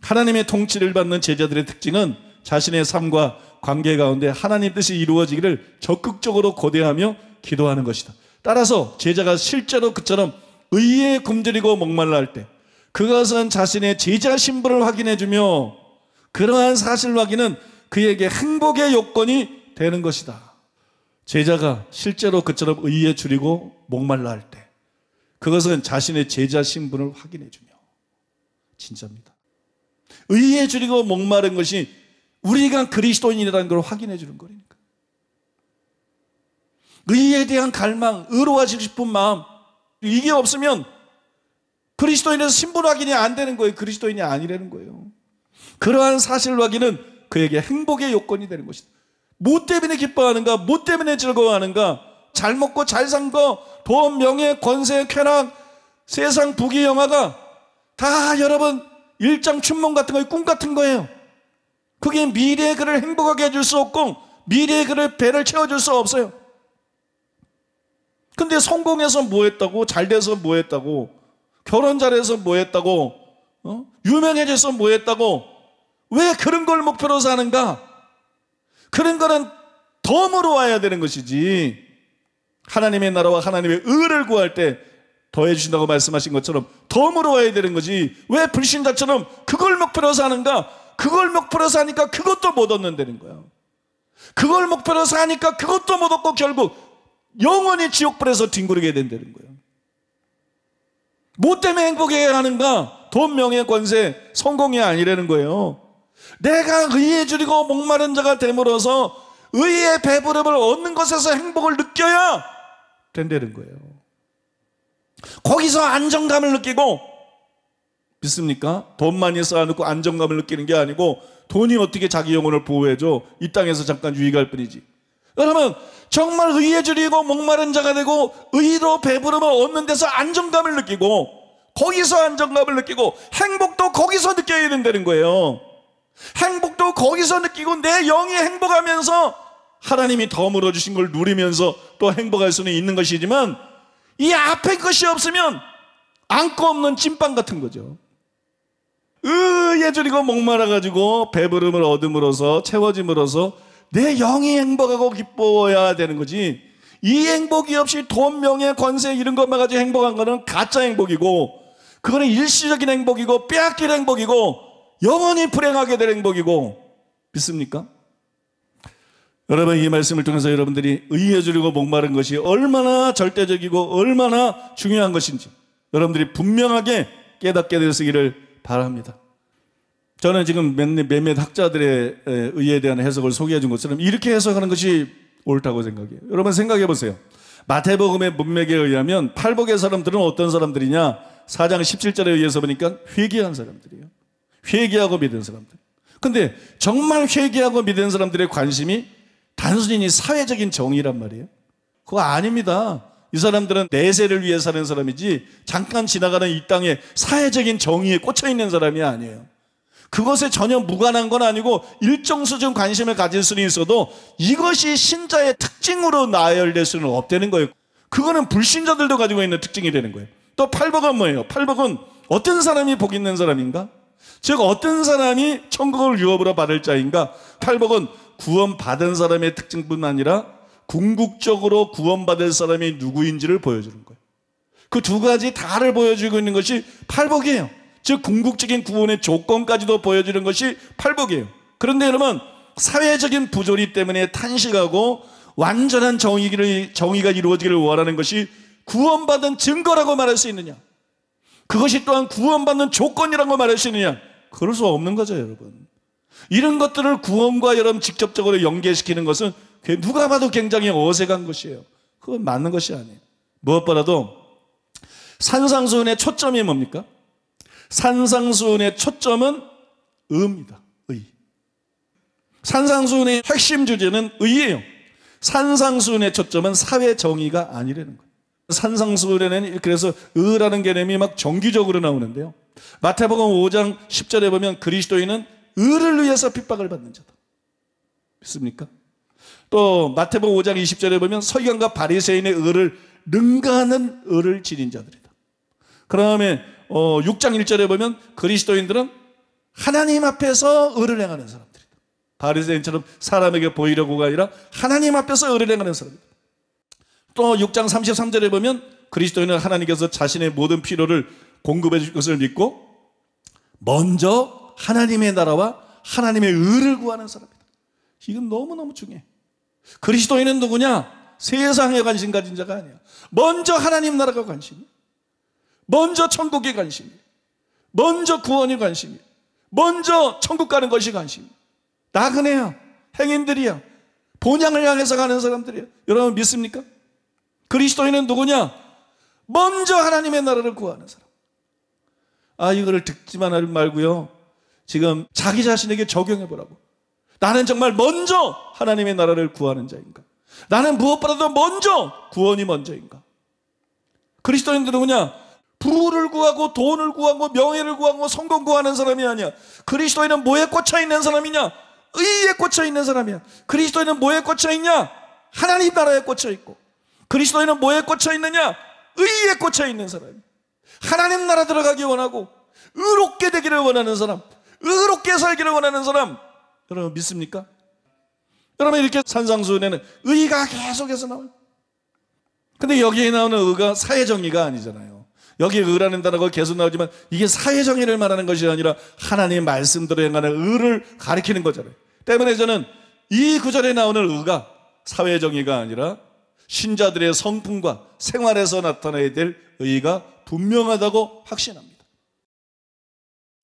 하나님의 통치를 받는 제자들의 특징은 자신의 삶과 관계 가운데 하나님 뜻이 이루어지기를 적극적으로 고대하며 기도하는 것이다. 따라서 제자가 실제로 그처럼 의에 굶주리고 목말라 할 때 그것은 자신의 제자 신분을 확인해주며 그러한 사실 확인은 그에게 행복의 요건이 되는 것이다. 제자가 실제로 그처럼 의에 줄이고 목말라 할 때 그것은 자신의 제자 신분을 확인해주며 진짜입니다. 의에 줄이고 목마른 것이 우리가 그리스도인이라는 걸 확인해 주는 거니까. 의에 대한 갈망, 의로워지고 싶은 마음, 이게 없으면 그리스도인에서 신분 확인이 안 되는 거예요. 그리스도인이 아니라는 거예요. 그러한 사실 확인은 그에게 행복의 요건이 되는 것이다. 뭐 때문에 기뻐하는가? 뭐 때문에 즐거워하는가? 잘 먹고 잘 산 거, 돈, 명예, 권세, 쾌락, 세상 부귀영화가 다 여러분 일장춘몽 같은 거예요. 꿈 같은 거예요. 그게 미래의 그를 행복하게 해줄 수 없고 미래의 그를 배를 채워줄 수 없어요. 근데 성공해서 뭐 했다고? 잘 돼서 뭐 했다고? 결혼 잘해서 뭐 했다고? 유명해져서 뭐 했다고? 왜 그런 걸 목표로 사는가? 그런 거는 덤으로 와야 되는 것이지. 하나님의 나라와 하나님의 의를 구할 때 더해 주신다고 말씀하신 것처럼 덤으로 와야 되는 거지. 왜 불신자처럼 그걸 목표로 사는가? 그걸 목표로 사니까 그것도 못 얻는다는 거야. 그걸 목표로 사니까 그것도 못 얻고 결국 영원히 지옥불에서 뒹구르게 된다는 거예요. 뭐 때문에 행복해야 하는가? 돈, 명예, 권세, 성공이 아니라는 거예요. 내가 의에 줄이고 목마른 자가 됨으로써 의의 배부름을 얻는 것에서 행복을 느껴야 된다는 거예요. 거기서 안정감을 느끼고, 믿습니까? 돈 많이 쌓아놓고 안정감을 느끼는 게 아니고 돈이 어떻게 자기 영혼을 보호해줘? 이 땅에서 잠깐 유익할 뿐이지. 여러분, 정말 의에 줄이고 목마른 자가 되고 의로 배부름을 얻는 데서 안정감을 느끼고, 거기서 안정감을 느끼고 행복도 거기서 느껴야 된다는 거예요. 행복도 거기서 느끼고 내 영이 행복하면서 하나님이 덤으로 주신 걸 누리면서 또 행복할 수는 있는 것이지만, 이 앞에 것이 없으면 안고 없는 찐빵 같은 거죠. 의에 줄이고 목말라가지고 배부름을 얻음으로써 채워짐으로써 내 영이 행복하고 기뻐야 되는 거지. 이 행복이 없이 돈, 명예, 권세 이런 것만 가지고 행복한 거는 가짜 행복이고, 그거는 일시적인 행복이고 빼앗길 행복이고 영원히 불행하게 될 행복이고. 믿습니까? 여러분, 이 말씀을 통해서 여러분들이 의에 줄이고 목마른 것이 얼마나 절대적이고 얼마나 중요한 것인지 여러분들이 분명하게 깨닫게 되시기를 바랍니다. 저는 지금 몇몇 학자들의 의에 대한 해석을 소개해 준 것처럼 이렇게 해석하는 것이 옳다고 생각해요. 여러분 생각해 보세요. 마태복음의 문맥에 의하면 팔복의 사람들은 어떤 사람들이냐? 4장 17절에 의해서 보니까 회개한 사람들이에요. 회개하고 믿은 사람들. 근데 정말 회개하고 믿은 사람들의 관심이 단순히 사회적인 정의란 말이에요. 그거 아닙니다. 이 사람들은 내세를 위해 사는 사람이지 잠깐 지나가는 이 땅에 사회적인 정의에 꽂혀 있는 사람이 아니에요. 그것에 전혀 무관한 건 아니고 일정 수준 관심을 가질 수는 있어도 이것이 신자의 특징으로 나열될 수는 없다는 거예요. 그거는 불신자들도 가지고 있는 특징이 되는 거예요. 또 팔복은 뭐예요? 팔복은 어떤 사람이 복 있는 사람인가? 즉 어떤 사람이 천국을 유업으로 받을 자인가? 팔복은 구원받은 사람의 특징뿐만 아니라 궁극적으로 구원받을 사람이 누구인지를 보여주는 거예요. 그 두 가지 다를 보여주고 있는 것이 팔복이에요. 즉 궁극적인 구원의 조건까지도 보여주는 것이 팔복이에요. 그런데 여러분, 사회적인 부조리 때문에 탄식하고 완전한 정의가 이루어지기를 원하는 것이 구원받은 증거라고 말할 수 있느냐? 그것이 또한 구원받는 조건이라고 말할 수 있느냐? 그럴 수 없는 거죠, 여러분. 이런 것들을 구원과 여러분 직접적으로 연계시키는 것은 누가 봐도 굉장히 어색한 것이에요. 그건 맞는 것이 아니에요. 무엇보다도 산상수훈의 초점이 뭡니까? 산상수훈의 초점은 의입니다. 의. 산상수훈의 핵심 주제는 의예요. 산상수훈의 초점은 사회 정의가 아니라는 거예요. 산상수훈에는 그래서 의라는 개념이 막 정기적으로 나오는데요. 마태복음 5장 10절에 보면 그리스도인은 의를 위해서 핍박을 받는 자다. 믿습니까? 또 마태복음 5장 20절에 보면 서기관과 바리새인의 의를 능가하는 의를 지닌 자들이다. 그 다음에 6장 1절에 보면 그리스도인들은 하나님 앞에서 의를 행하는 사람들이다. 바리새인처럼 사람에게 보이려고가 아니라 하나님 앞에서 의를 행하는 사람이다. 또 6장 33절에 보면 그리스도인은 하나님께서 자신의 모든 필요를 공급해 줄 것을 믿고 먼저 하나님의 나라와 하나님의 의를 구하는 사람이다. 이건 너무너무 중요해. 그리스도인은 누구냐? 세상에 관심 가진 자가 아니야. 먼저 하나님 나라가 관심이야. 먼저 천국에 관심이야. 먼저 구원이 관심이야. 먼저 천국 가는 것이 관심이야. 나그네야, 행인들이야, 본향을 향해서 가는 사람들이야. 여러분 믿습니까? 그리스도인은 누구냐? 먼저 하나님의 나라를 구하는 사람. 이거를 듣지만 말고요, 지금 자기 자신에게 적용해 보라고. 나는 정말 먼저 하나님의 나라를 구하는 자인가? 나는 무엇보다도 먼저 구원이 먼저인가? 그리스도인들은 누구냐? 부를 구하고 돈을 구하고 명예를 구하고 성공 구하는 사람이 아니야. 그리스도인은 뭐에 꽂혀 있는 사람이냐? 의에 꽂혀 있는 사람이야. 그리스도인은 뭐에 꽂혀 있냐? 하나님 나라에 꽂혀 있고. 그리스도인은 뭐에 꽂혀 있느냐? 의에 꽂혀 있는 사람이야. 하나님 나라 들어가기 원하고 의롭게 되기를 원하는 사람, 의롭게 살기를 원하는 사람, 여러분 믿습니까? 여러분 이렇게 산상수훈에는 의가 계속해서 나와요. 근데 여기에 나오는 의가 사회정의가 아니잖아요. 여기 의라는 단어가 계속 나오지만 이게 사회정의를 말하는 것이 아니라 하나님의 말씀대로 행하는 의를 가리키는 거잖아요. 때문에 저는 이 구절에 나오는 의가 사회정의가 아니라 신자들의 성품과 생활에서 나타나야 될 의가 분명하다고 확신합니다.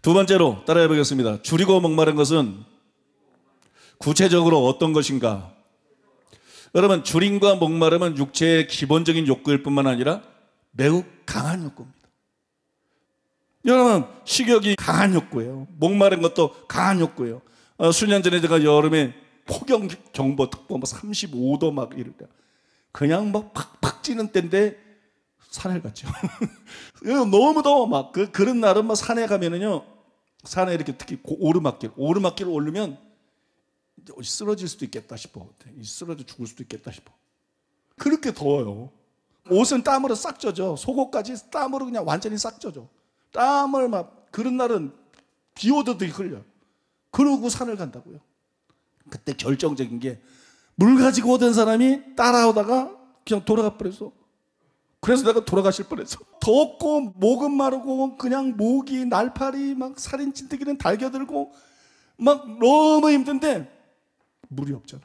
두 번째로 따라해 보겠습니다. 줄이고 목마른 것은 구체적으로 어떤 것인가? 여러분, 줄임과 목마름은 육체의 기본적인 욕구일 뿐만 아니라 매우 강한 욕구입니다. 여러분, 식욕이 강한 욕구예요. 목마른 것도 강한 욕구예요. 수년 전에 제가 여름에 폭염경보특보 35도 막 이럴 때 그냥 막 팍팍 찌는 때인데 산을 갔죠. 너무 더워. 막 그런 날은 막 산에 가면은요, 산에 이렇게 특히 오르막길 오르면 쓰러질 수도 있겠다 싶어. 쓰러져 죽을 수도 있겠다 싶어. 그렇게 더워요. 옷은 땀으로 싹 젖어. 속옷까지 땀으로 그냥 완전히 싹 젖어. 땀을 막, 그런 날은 비 오듯이 흘려. 그러고 산을 간다고요. 그때 결정적인 게 물 가지고 오던 사람이 따라오다가 그냥 돌아가 버렸어. 그래서 내가 돌아가실 뻔했어. 덥고 목은 마르고 그냥 목이 날파리 막 살인 찐뜨기는 달겨들고 막 너무 힘든데 물이 없잖아.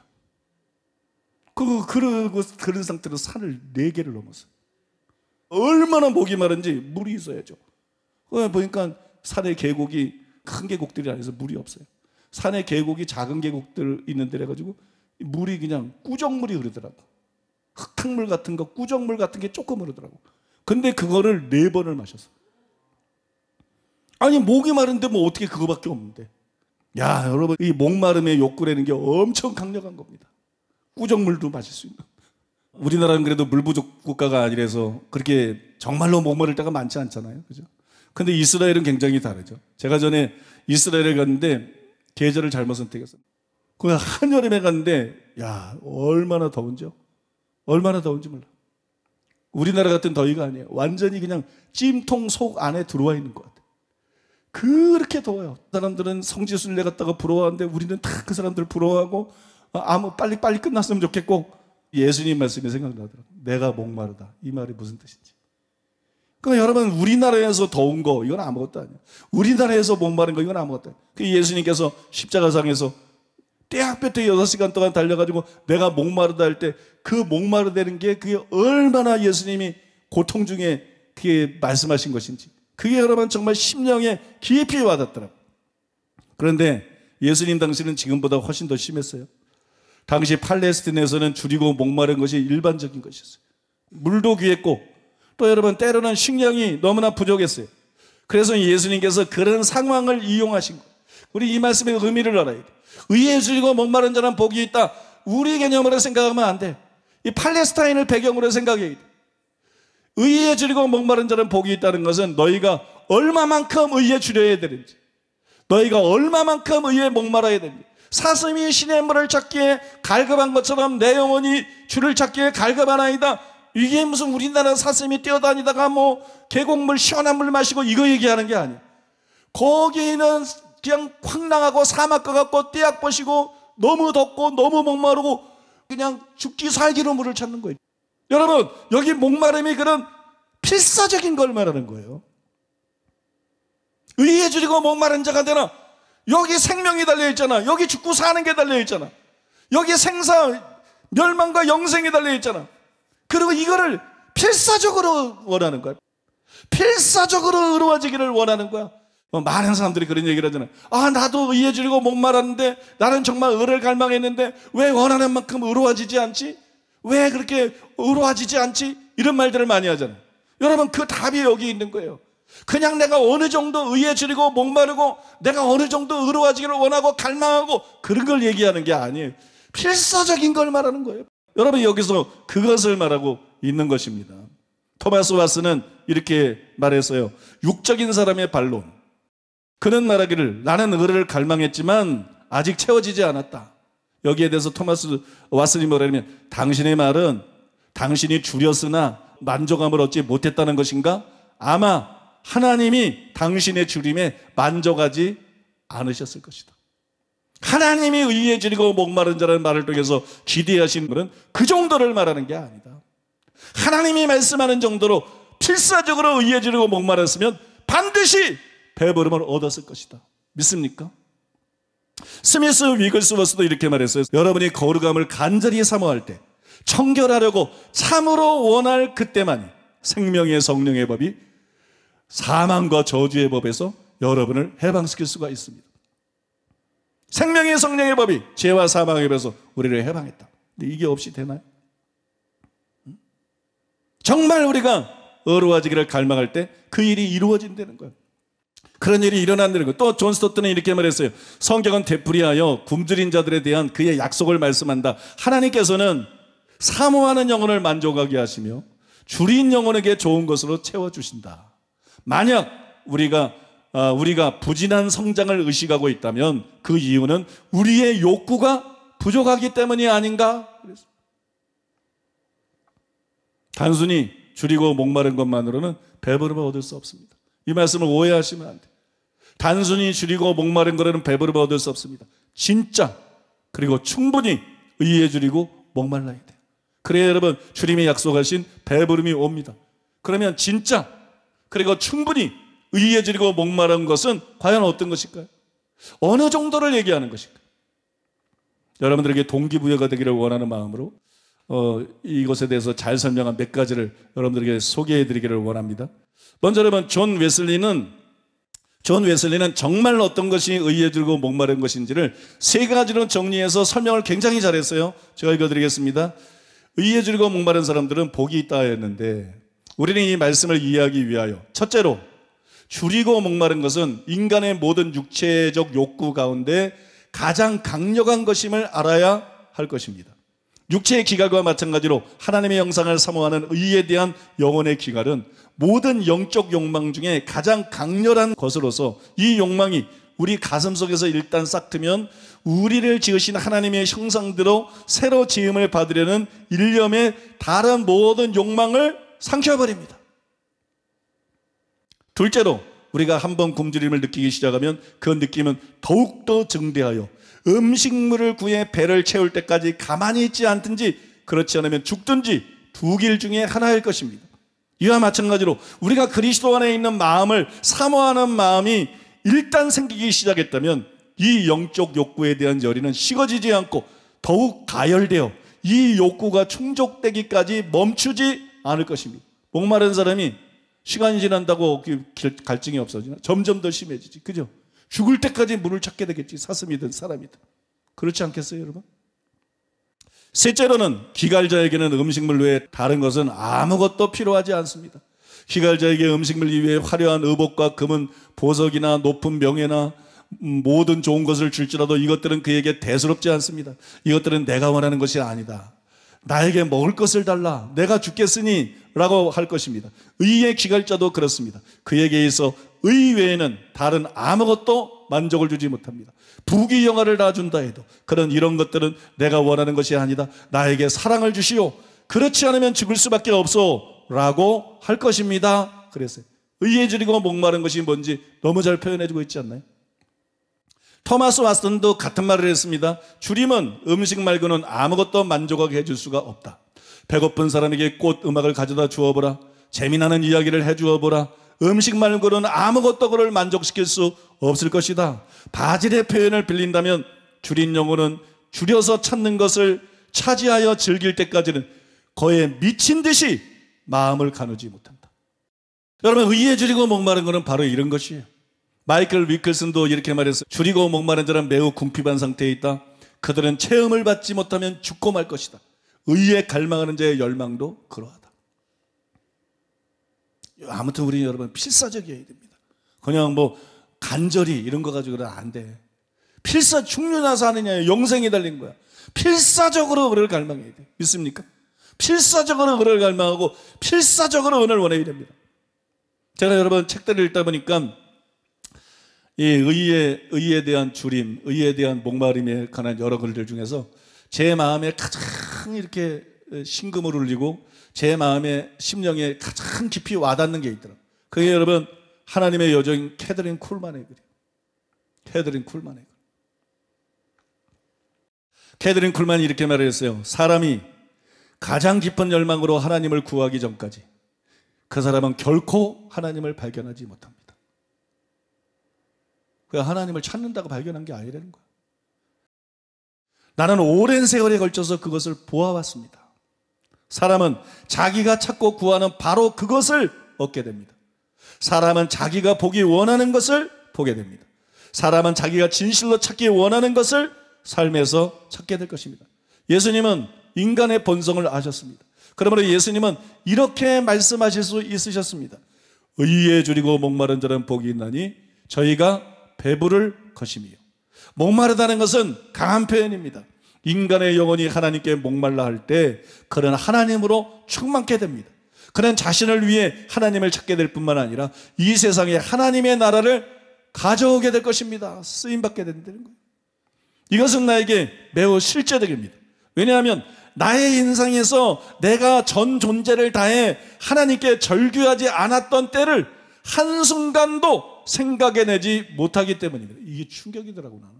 그러고 그런 상태로 산을 4개를 넘었어요. 얼마나 목이 마른지 물이 있어야죠. 보니까 산에 계곡이 큰 계곡들이 아니라서 물이 없어요. 산에 계곡이 작은 계곡들 있는 데래 가지고 물이 그냥 꾸정물이 흐르더라고. 흙탕물 같은 거, 꾸정물 같은 게 조금 흐르더라고. 근데 그거를 4번을 마셨어. 아니 목이 마른데 뭐 어떻게 그거밖에 없는데. 야, 여러분, 이 목마름의 욕구라는 게 엄청 강력한 겁니다. 꾸정물도 마실 수 있는. 우리나라는 그래도 물 부족 국가가 아니라서 그렇게 정말로 목마를 때가 많지 않잖아요. 그죠? 근데 이스라엘은 굉장히 다르죠. 제가 전에 이스라엘에 갔는데 계절을 잘못 선택했어요. 그 한여름에 갔는데, 야, 얼마나 더운지요? 얼마나 더운지 몰라. 우리나라 같은 더위가 아니에요. 완전히 그냥 찜통 속 안에 들어와 있는 것 같아요. 그렇게 더워요. 사람들은 성지순례 갔다가 부러워하는데 우리는 다 그 사람들 부러워하고 빨리 끝났으면 좋겠고, 예수님 말씀이 생각나더라고요. 내가 목마르다. 이 말이 무슨 뜻인지. 그러니까 여러분, 우리나라에서 더운 거 이건 아무것도 아니에요. 우리나라에서 목마른 거 이건 아무것도 아니에요. 그 예수님께서 십자가상에서 떼학볕에 6시간 동안 달려가지고 내가 목마르다 할 때 그 목마르다는 게 그게 얼마나 예수님이 고통 중에 그게 말씀하신 것인지, 그게 여러분 정말 심령에 깊이 와닿더라고요. 그런데 예수님 당시는 지금보다 훨씬 더 심했어요. 당시 팔레스틴에서는 줄이고 목마른 것이 일반적인 것이었어요. 물도 귀했고 또 여러분 때로는 식량이 너무나 부족했어요. 그래서 예수님께서 그런 상황을 이용하신 거예요. 우리 이 말씀의 의미를 알아야 돼요. 의에 줄이고 목마른 자는 복이 있다. 우리 개념으로 생각하면 안 돼. 이 팔레스타인을 배경으로 생각해야 돼. 의에 줄이고 목마른 자는 복이 있다는 것은 너희가 얼마만큼 의에 줄여야 되는지, 너희가 얼마만큼 의에 목말아야 되는지. 사슴이 시냇물을 찾기에 갈급한 것처럼 내 영혼이 주를 찾기에 갈급하나이다. 이게 무슨 우리나라 사슴이 뛰어다니다가 뭐 계곡물 시원한 물 마시고 이거 얘기하는 게 아니야. 거기는 그냥 황량하고 사막 같고 떼약 버시고 너무 덥고 너무 목마르고 그냥 죽기 살기로 물을 찾는 거예요. 여러분, 여기 목마름이 그런 필사적인 걸 말하는 거예요. 의에 줄이고 목마른 자가 되나? 여기 생명이 달려있잖아. 여기 죽고 사는 게 달려있잖아. 여기 생사, 멸망과 영생이 달려있잖아. 그리고 이거를 필사적으로 원하는 거야. 필사적으로 이루어지기를 원하는 거야. 많은 사람들이 그런 얘기를 하잖아요. 아, 나도 의에 줄이고 목말랐는데, 나는 정말 의를 갈망했는데 왜 원하는 만큼 의로워지지 않지? 왜 그렇게 의로워지지 않지? 이런 말들을 많이 하잖아요. 여러분, 그 답이 여기 있는 거예요. 그냥 내가 어느 정도 의에 줄이고 목마르고 내가 어느 정도 의로워지기를 원하고 갈망하고 그런 걸 얘기하는 게 아니에요. 필사적인 걸 말하는 거예요. 여러분, 여기서 그것을 말하고 있는 것입니다. 토마스 왓슨은 이렇게 말했어요. 육적인 사람의 반론. 그는 말하기를 나는 의를 갈망했지만 아직 채워지지 않았다. 여기에 대해서 토마스 왓슨이 뭐라냐면 당신의 말은 당신이 줄였으나 만족함을 얻지 못했다는 것인가? 아마 하나님이 당신의 줄임에 만족하지 않으셨을 것이다. 하나님이 의에 줄이고 목마른 자라는 말을 통해서 기대하신 분은 그 정도를 말하는 게 아니다. 하나님이 말씀하는 정도로 필사적으로 의에 줄이고 목마랐으면 반드시 배부름을 얻었을 것이다. 믿습니까? 스미스 위글스워스도 이렇게 말했어요. 여러분이 거룩함을 간절히 사모할 때, 청결하려고 참으로 원할 그때만이 생명의 성령의 법이 사망과 저주의 법에서 여러분을 해방시킬 수가 있습니다. 생명의 성령의 법이 죄와 사망의 법에서 우리를 해방했다. 근데 이게 없이 되나요? 정말 우리가 의로워지기를 갈망할 때 그 일이 이루어진다는 거예요. 그런 일이 일어난다는 거예요. 또 존 스토트는 이렇게 말했어요. 성경은 되풀이하여 굶주린 자들에 대한 그의 약속을 말씀한다. 하나님께서는 사모하는 영혼을 만족하게 하시며 줄인 영혼에게 좋은 것으로 채워주신다. 만약 우리가 부진한 성장을 의식하고 있다면 그 이유는 우리의 욕구가 부족하기 때문이 아닌가? 단순히 줄이고 목마른 것만으로는 배부름을 얻을 수 없습니다. 이 말씀을 오해하시면 안 돼요. 단순히 줄이고 목마른 거로는 배부름을 얻을 수 없습니다. 진짜 그리고 충분히 의에 줄이고 목말라야 돼요. 그래야 여러분 주님이 약속하신 배부름이 옵니다. 그러면 진짜 그리고 충분히 의에 줄이고 목마른 것은 과연 어떤 것일까요? 어느 정도를 얘기하는 것일까요? 여러분들에게 동기부여가 되기를 원하는 마음으로 이것에 대해서 잘 설명한 몇 가지를 여러분들에게 소개해 드리기를 원합니다. 먼저 여러분, 존 웨슬리는 정말 어떤 것이 의에 줄이고 목마른 것인지를 세 가지로 정리해서 설명을 굉장히 잘했어요. 제가 읽어드리겠습니다. 의에 줄이고 목마른 사람들은 복이 있다 했는데 우리는 이 말씀을 이해하기 위하여 첫째로 줄이고 목마른 것은 인간의 모든 육체적 욕구 가운데 가장 강력한 것임을 알아야 할 것입니다. 육체의 기갈과 마찬가지로 하나님의 형상을 사모하는 의에 대한 영혼의 기갈은 모든 영적 욕망 중에 가장 강렬한 것으로서 이 욕망이 우리 가슴속에서 일단 싹 트면 우리를 지으신 하나님의 형상대로 새로 지음을 받으려는 일념의 다른 모든 욕망을 삼켜버립니다. 둘째로 우리가 한번 굶주림을 느끼기 시작하면 그 느낌은 더욱더 증대하여 음식물을 구해 배를 채울 때까지 가만히 있지 않든지 그렇지 않으면 죽든지 두 길 중에 하나일 것입니다. 이와 마찬가지로 우리가 그리스도 안에 있는 마음을 사모하는 마음이 일단 생기기 시작했다면 이 영적 욕구에 대한 열의는 식어지지 않고 더욱 가열되어 이 욕구가 충족되기까지 멈추지 않을 것입니다. 목마른 사람이 시간이 지난다고 갈증이 없어지나? 점점 더 심해지지. 그죠? 죽을 때까지 물을 찾게 되겠지. 사슴이든 사람이든. 그렇지 않겠어요, 여러분? 셋째로는 기갈자에게는 음식물 외에 다른 것은 아무것도 필요하지 않습니다. 기갈자에게 음식물 이외에 화려한 의복과 금은 보석이나 높은 명예나 모든 좋은 것을 줄지라도 이것들은 그에게 대수롭지 않습니다. 이것들은 내가 원하는 것이 아니다. 나에게 먹을 것을 달라. 내가 죽겠으니 라고 할 것입니다. 의의 기갈자도 그렇습니다. 그에게 있어 의 외에는 다른 아무것도 만족을 주지 못합니다. 부귀영화를 다 준다 해도 그런 이런 것들은 내가 원하는 것이 아니다. 나에게 사랑을 주시오. 그렇지 않으면 죽을 수밖에 없어 라고 할 것입니다. 그랬어요. 의에 줄이고 목마른 것이 뭔지 너무 잘 표현해주고 있지 않나요? 토마스 왓슨도 같은 말을 했습니다. 주림은 음식 말고는 아무것도 만족하게 해줄 수가 없다. 배고픈 사람에게 꽃 음악을 가져다 주어보라. 재미나는 이야기를 해주어보라. 음식 말고는 아무것도 그를 만족시킬 수 없을 것이다. 바질의 표현을 빌린다면 줄인 영혼은 줄여서 찾는 것을 차지하여 즐길 때까지는 거에 미친 듯이 마음을 가누지 못한다. 여러분, 의에 줄이고 목마른 것은 바로 이런 것이에요. 마이클 위클슨도 이렇게 말했어요. 줄이고 목마른 자는 매우 궁핍한 상태에 있다. 그들은 체험을 받지 못하면 죽고 말 것이다. 의에 갈망하는 자의 열망도 그러하다. 아무튼 우리 여러분 필사적이어야 됩니다. 그냥 뭐 간절히 이런 거 가지고는 안 돼. 필사 죽느냐서 하느냐에 영생이 달린 거야. 필사적으로 그를 갈망해야 돼. 믿습니까? 필사적으로 그를 갈망하고 필사적으로 은혜를 원해야 됩니다. 제가 여러분 책들을 읽다 보니까 이 의에 대한 줄임, 의에 대한 목마름에 관한 여러 글들 중에서 제 마음에 가장 이렇게 심금을 울리고 제 마음의 심령에 가장 깊이 와닿는 게 있더라고요. 그게 여러분 하나님의 여종인 캐더린 쿨만의 글이에요. 캐더린 쿨만의 글. 캐더린 쿨만이 이렇게 말을 했어요. 사람이 가장 깊은 열망으로 하나님을 구하기 전까지 그 사람은 결코 하나님을 발견하지 못합니다. 하나님을 찾는다고 발견한 게 아니라는 거야. 나는 오랜 세월에 걸쳐서 그것을 보아왔습니다. 사람은 자기가 찾고 구하는 바로 그것을 얻게 됩니다. 사람은 자기가 보기 원하는 것을 보게 됩니다. 사람은 자기가 진실로 찾기 원하는 것을 삶에서 찾게 될 것입니다. 예수님은 인간의 본성을 아셨습니다. 그러므로 예수님은 이렇게 말씀하실 수 있으셨습니다. 의에 줄이고 목마른 자는 복이 있나니 저희가 배부를 것이며. 목마르다는 것은 강한 표현입니다. 인간의 영혼이 하나님께 목말라 할 때 그는 하나님으로 충만케 됩니다. 그는 자신을 위해 하나님을 찾게 될 뿐만 아니라 이 세상에 하나님의 나라를 가져오게 될 것입니다. 쓰임받게 된다는 거예요. 이것은 나에게 매우 실제적입니다. 왜냐하면 나의 인생에서 내가 전 존재를 다해 하나님께 절규하지 않았던 때를 한순간도 생각해내지 못하기 때문입니다. 이게 충격이더라고 나는.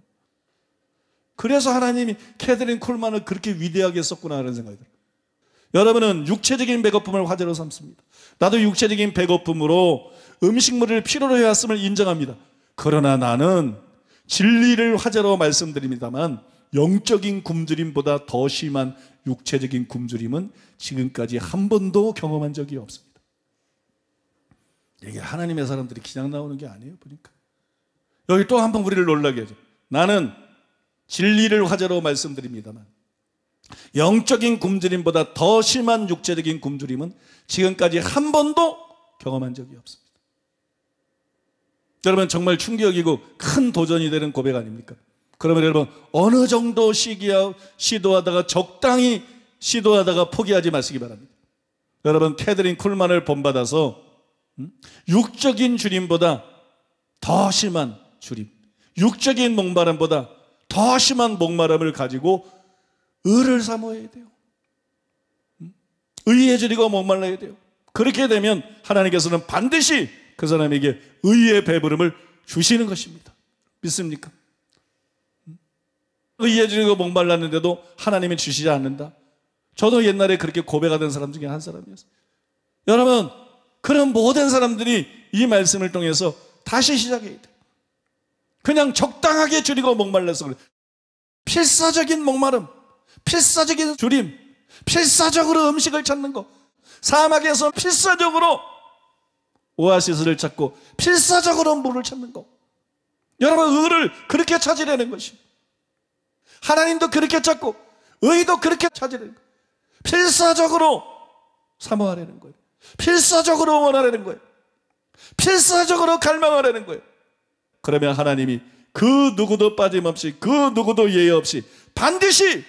그래서 하나님이 캐더린 콜만을 그렇게 위대하게 썼구나 하는 생각이 들어요. 여러분은 육체적인 배고픔을 화제로 삼습니다. 나도 육체적인 배고픔으로 음식물을 필요로 해왔음을 인정합니다. 그러나 나는 진리를 화제로 말씀드립니다만 영적인 굶주림보다 더 심한 육체적인 굶주림은 지금까지 한 번도 경험한 적이 없습니다. 이게 하나님의 사람들이 그냥 나오는 게 아니에요. 보니까 여기 또 한 번 우리를 놀라게 하죠. 나는 진리를 화제로 말씀드립니다만 영적인 굶주림보다 더 심한 육체적인 굶주림은 지금까지 한 번도 경험한 적이 없습니다. 여러분 정말 충격이고 큰 도전이 되는 고백 아닙니까? 그러면 여러분 어느 정도 시도하다가 적당히 시도하다가 포기하지 마시기 바랍니다. 여러분 캐더린 쿨만을 본받아서 육적인 줄임보다 더 심한 줄임, 육적인 목마름보다 더 심한 목마름을 가지고 의를 사모해야 돼요. 의에 줄이고 목말라야 돼요. 그렇게 되면 하나님께서는 반드시 그 사람에게 의의 배부름을 주시는 것입니다. 믿습니까? 의에 줄이고 목말랐는데도 하나님이 주시지 않는다. 저도 옛날에 그렇게 고백하던 사람 중에 한 사람이었어요. 여러분 그런 모든 사람들이 이 말씀을 통해서 다시 시작해야 돼요. 그냥 적당하게 줄이고 목말라서 그래. 필사적인 목마름, 필사적인 줄임, 필사적으로 음식을 찾는 거, 사막에서 필사적으로 오아시스를 찾고 필사적으로 물을 찾는 거. 여러분 의를 그렇게 찾으려는 것이 하나님도 그렇게 찾고 의도 그렇게 찾으려는 거예요. 필사적으로 사모하려는 거예요. 필사적으로 원하려는 거예요. 필사적으로 갈망하려는 거예요. 그러면 하나님이 그 누구도 빠짐없이 그 누구도 예외 없이 반드시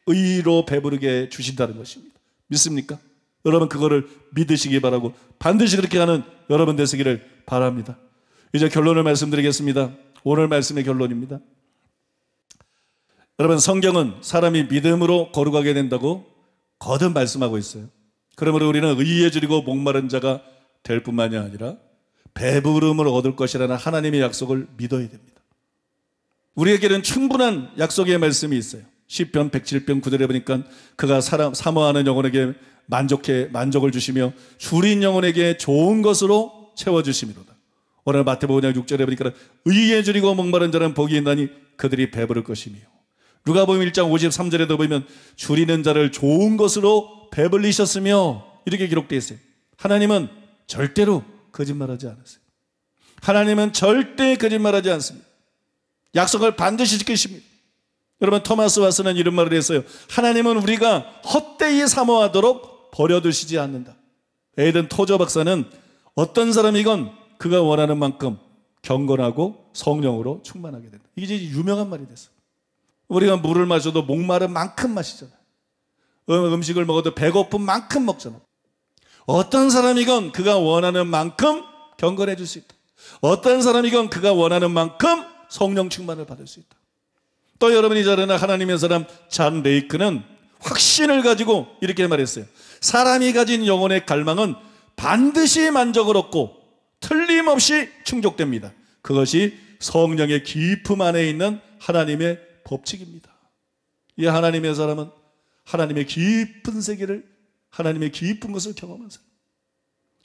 의로 배부르게 주신다는 것입니다. 믿습니까? 여러분 그거를 믿으시기 바라고 반드시 그렇게 하는 여러분 되시기를 바랍니다. 이제 결론을 말씀드리겠습니다. 오늘 말씀의 결론입니다. 여러분 성경은 사람이 믿음으로 거룩하게 된다고 거듭 말씀하고 있어요. 그러므로 우리는 의에 줄이고 목마른 자가 될 뿐만이 아니라 배부름을 얻을 것이라는 하나님의 약속을 믿어야 됩니다. 우리에게는 충분한 약속의 말씀이 있어요. 시편 107편 9절에 보니까 그가 사모하는 영혼에게 만족을 주시며 줄인 영혼에게 좋은 것으로 채워주심이로다. 오늘 마태복음 6절에 보니까 의에 줄이고 목마른 자는 복이 있나니 그들이 배부를 것이며, 누가복음 1장 53절에도 보면 줄이는 자를 좋은 것으로 배불리셨으며 이렇게 기록되어 있어요. 하나님은 절대로 거짓말하지 않으세요. 하나님은 절대 거짓말하지 않습니다. 약속을 반드시 지키십니다. 여러분, 토마스 와트는 이런 말을 했어요. 하나님은 우리가 헛되이 사모하도록 버려두시지 않는다. 에이든 토저 박사는 어떤 사람이건 그가 원하는 만큼 경건하고 성령으로 충만하게 된다. 이게 이제 유명한 말이 됐어요. 우리가 물을 마셔도 목마른 만큼 마시잖아요. 음식을 먹어도 배고픈 만큼 먹잖아요. 어떤 사람이건 그가 원하는 만큼 경건해질 수 있다. 어떤 사람이건 그가 원하는 만큼 성령 충만을 받을 수 있다. 또 여러분이 잘 아는 하나님의 사람 잔 레이크는 확신을 가지고 이렇게 말했어요. 사람이 가진 영혼의 갈망은 반드시 만족을 얻고 틀림없이 충족됩니다. 그것이 성령의 깊음 안에 있는 하나님의 법칙입니다. 이 하나님의 사람은 하나님의 깊은 세계를, 하나님의 깊은 것을 경험한 사람.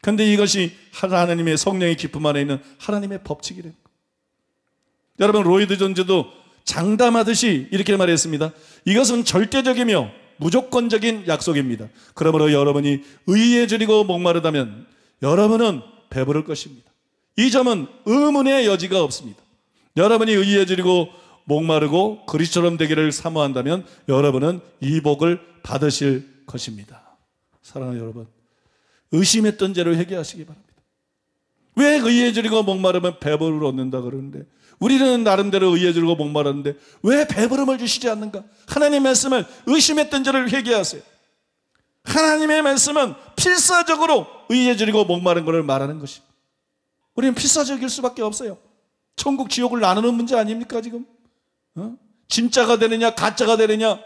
그런데 이것이 하나님의 성령의 깊음 안에 있는 하나님의 법칙이라는 거예요. 여러분, 로이드 존즈도 장담하듯이 이렇게 말했습니다. 이것은 절대적이며 무조건적인 약속입니다. 그러므로 여러분이 의에 줄이고 목마르다면 여러분은 배부를 것입니다. 이 점은 의문의 여지가 없습니다. 여러분이 의에 줄이고 목마르고 그리스도처럼 되기를 사모한다면 여러분은 이 복을 받으실 것입니다. 사랑하는 여러분, 의심했던 죄를 회개하시기 바랍니다. 왜 의에 줄이고 목마르면 배부름을 얻는다 그러는데, 우리는 나름대로 의에 줄이고 목마르는데 왜 배부름을 주시지 않는가? 하나님의 말씀을 의심했던 죄를 회개하세요. 하나님의 말씀은 필사적으로 의에 줄이고 목마른 것을 말하는 것입니다. 우리는 필사적일 수밖에 없어요. 천국 지옥을 나누는 문제 아닙니까 지금? 진짜가 되느냐 가짜가 되느냐,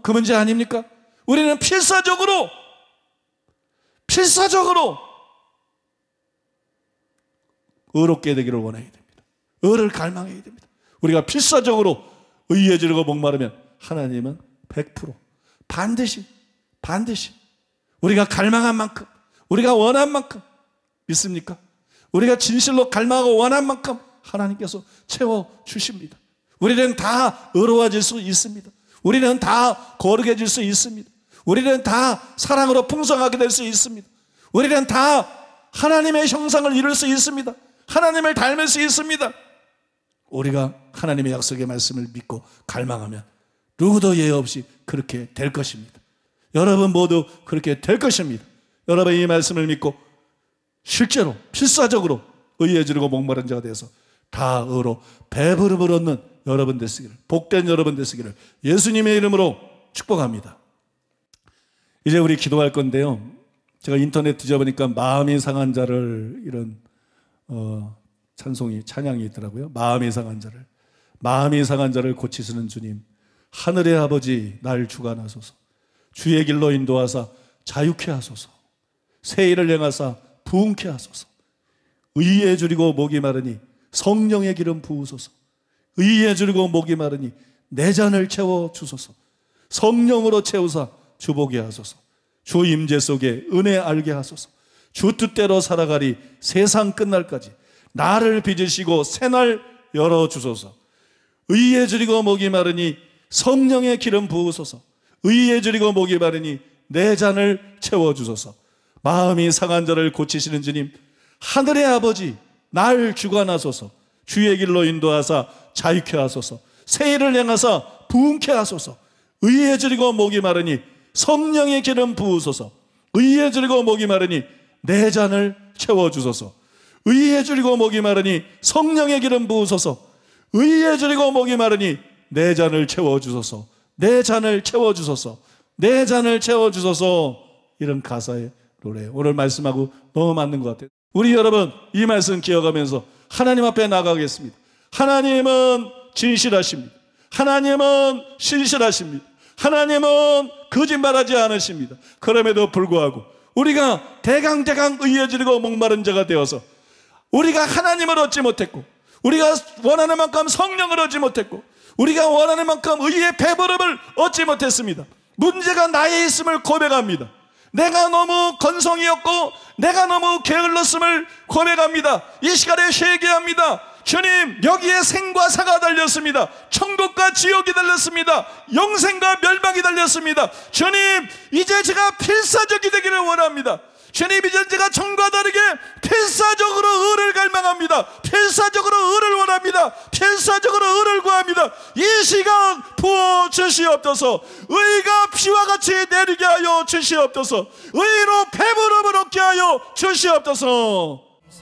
그 문제 아닙니까? 우리는 필사적으로 의롭게 되기를 원해야 됩니다. 의를 갈망해야 됩니다. 우리가 필사적으로 의에 줄이고 목마르면 하나님은 100% 반드시 우리가 갈망한 만큼, 우리가 원한 만큼, 믿습니까? 우리가 진실로 갈망하고 원한 만큼 하나님께서 채워주십니다. 우리는 다 의로워질 수 있습니다. 우리는 다 거룩해질 수 있습니다. 우리는 다 사랑으로 풍성하게 될 수 있습니다. 우리는 다 하나님의 형상을 이룰 수 있습니다. 하나님을 닮을 수 있습니다. 우리가 하나님의 약속의 말씀을 믿고 갈망하면 누구도 예외 없이 그렇게 될 것입니다. 여러분 모두 그렇게 될 것입니다. 여러분 이 말씀을 믿고 실제로 필사적으로 의에 줄이고 목마른 자가 되어서 다 의로 배부름을 얻는 여러분 되시기를, 복된 여러분 되시기를 예수님의 이름으로 축복합니다. 이제 우리 기도할 건데요, 제가 인터넷 뒤져보니까 마음이 상한 자를, 이런 찬양이 있더라고요. 마음이 상한 자를 고치시는 주님, 하늘의 아버지 날 주관하소서. 주의 길로 인도하사 자유케 하소서. 새 일을 행하사 부흥케 하소서. 의에 줄이고 목이 마르니 성령의 기름 부으소서. 의에 줄이고 목이 마르니 내 잔을 채워 주소서. 성령으로 채우사 주보게 하소서. 주 임재 속에 은혜 알게 하소서. 주 뜻대로 살아가리 세상 끝날까지 나를 빚으시고 새날 열어주소서. 의에 줄이고 목이 마르니 성령의 기름 부으소서. 의에 줄이고 목이 마르니 내 잔을 채워주소서. 마음이 상한 자를 고치시는 주님, 하늘의 아버지 날 주관하소서. 주의 길로 인도하사 자유케 하소서. 새 일을 행하사 부흥케 하소서. 의에 줄이고 목이 마르니 성령의 기름 부으소서. 의에 줄이고 목이 마르니 내 잔을 채워주소서. 의에 줄이고 목이 마르니 성령의 기름 부으소서. 의에 줄이고 목이 마르니 내 잔을 채워주소서. 내 잔을 채워주소서. 내 잔을 채워주소서. 이런 가사의 노래예요. 오늘 말씀하고 너무 맞는 것 같아요. 우리 여러분 이 말씀 기억하면서 하나님 앞에 나가겠습니다. 하나님은 진실하십니다. 하나님은 신실하십니다. 하나님은 거짓말하지 않으십니다. 그럼에도 불구하고 우리가 대강대강 의에 지르고 목마른 자가 되어서 우리가 하나님을 얻지 못했고, 우리가 원하는 만큼 성령을 얻지 못했고, 우리가 원하는 만큼 의의 배부름을 얻지 못했습니다. 문제가 나에 있음을 고백합니다. 내가 너무 건성이었고 내가 너무 게을렀음을 고백합니다. 이 시간에 회개합니다. 주님, 여기에 생과 사가 달렸습니다. 천국과 지옥이 달렸습니다. 영생과 멸망이 달렸습니다. 주님, 이제 제가 필사적이 되기를 원합니다. 주님, 이제 제가 전과 다르게 필사적으로 의를 갈망합니다. 필사적으로 의를 원합니다. 필사적으로 의를 구합니다. 이 시간 부어주시옵소서. 의가 피와 같이 내리게 하여 주시옵소서. 의로 배부름을 얻게 하여 주시옵소서.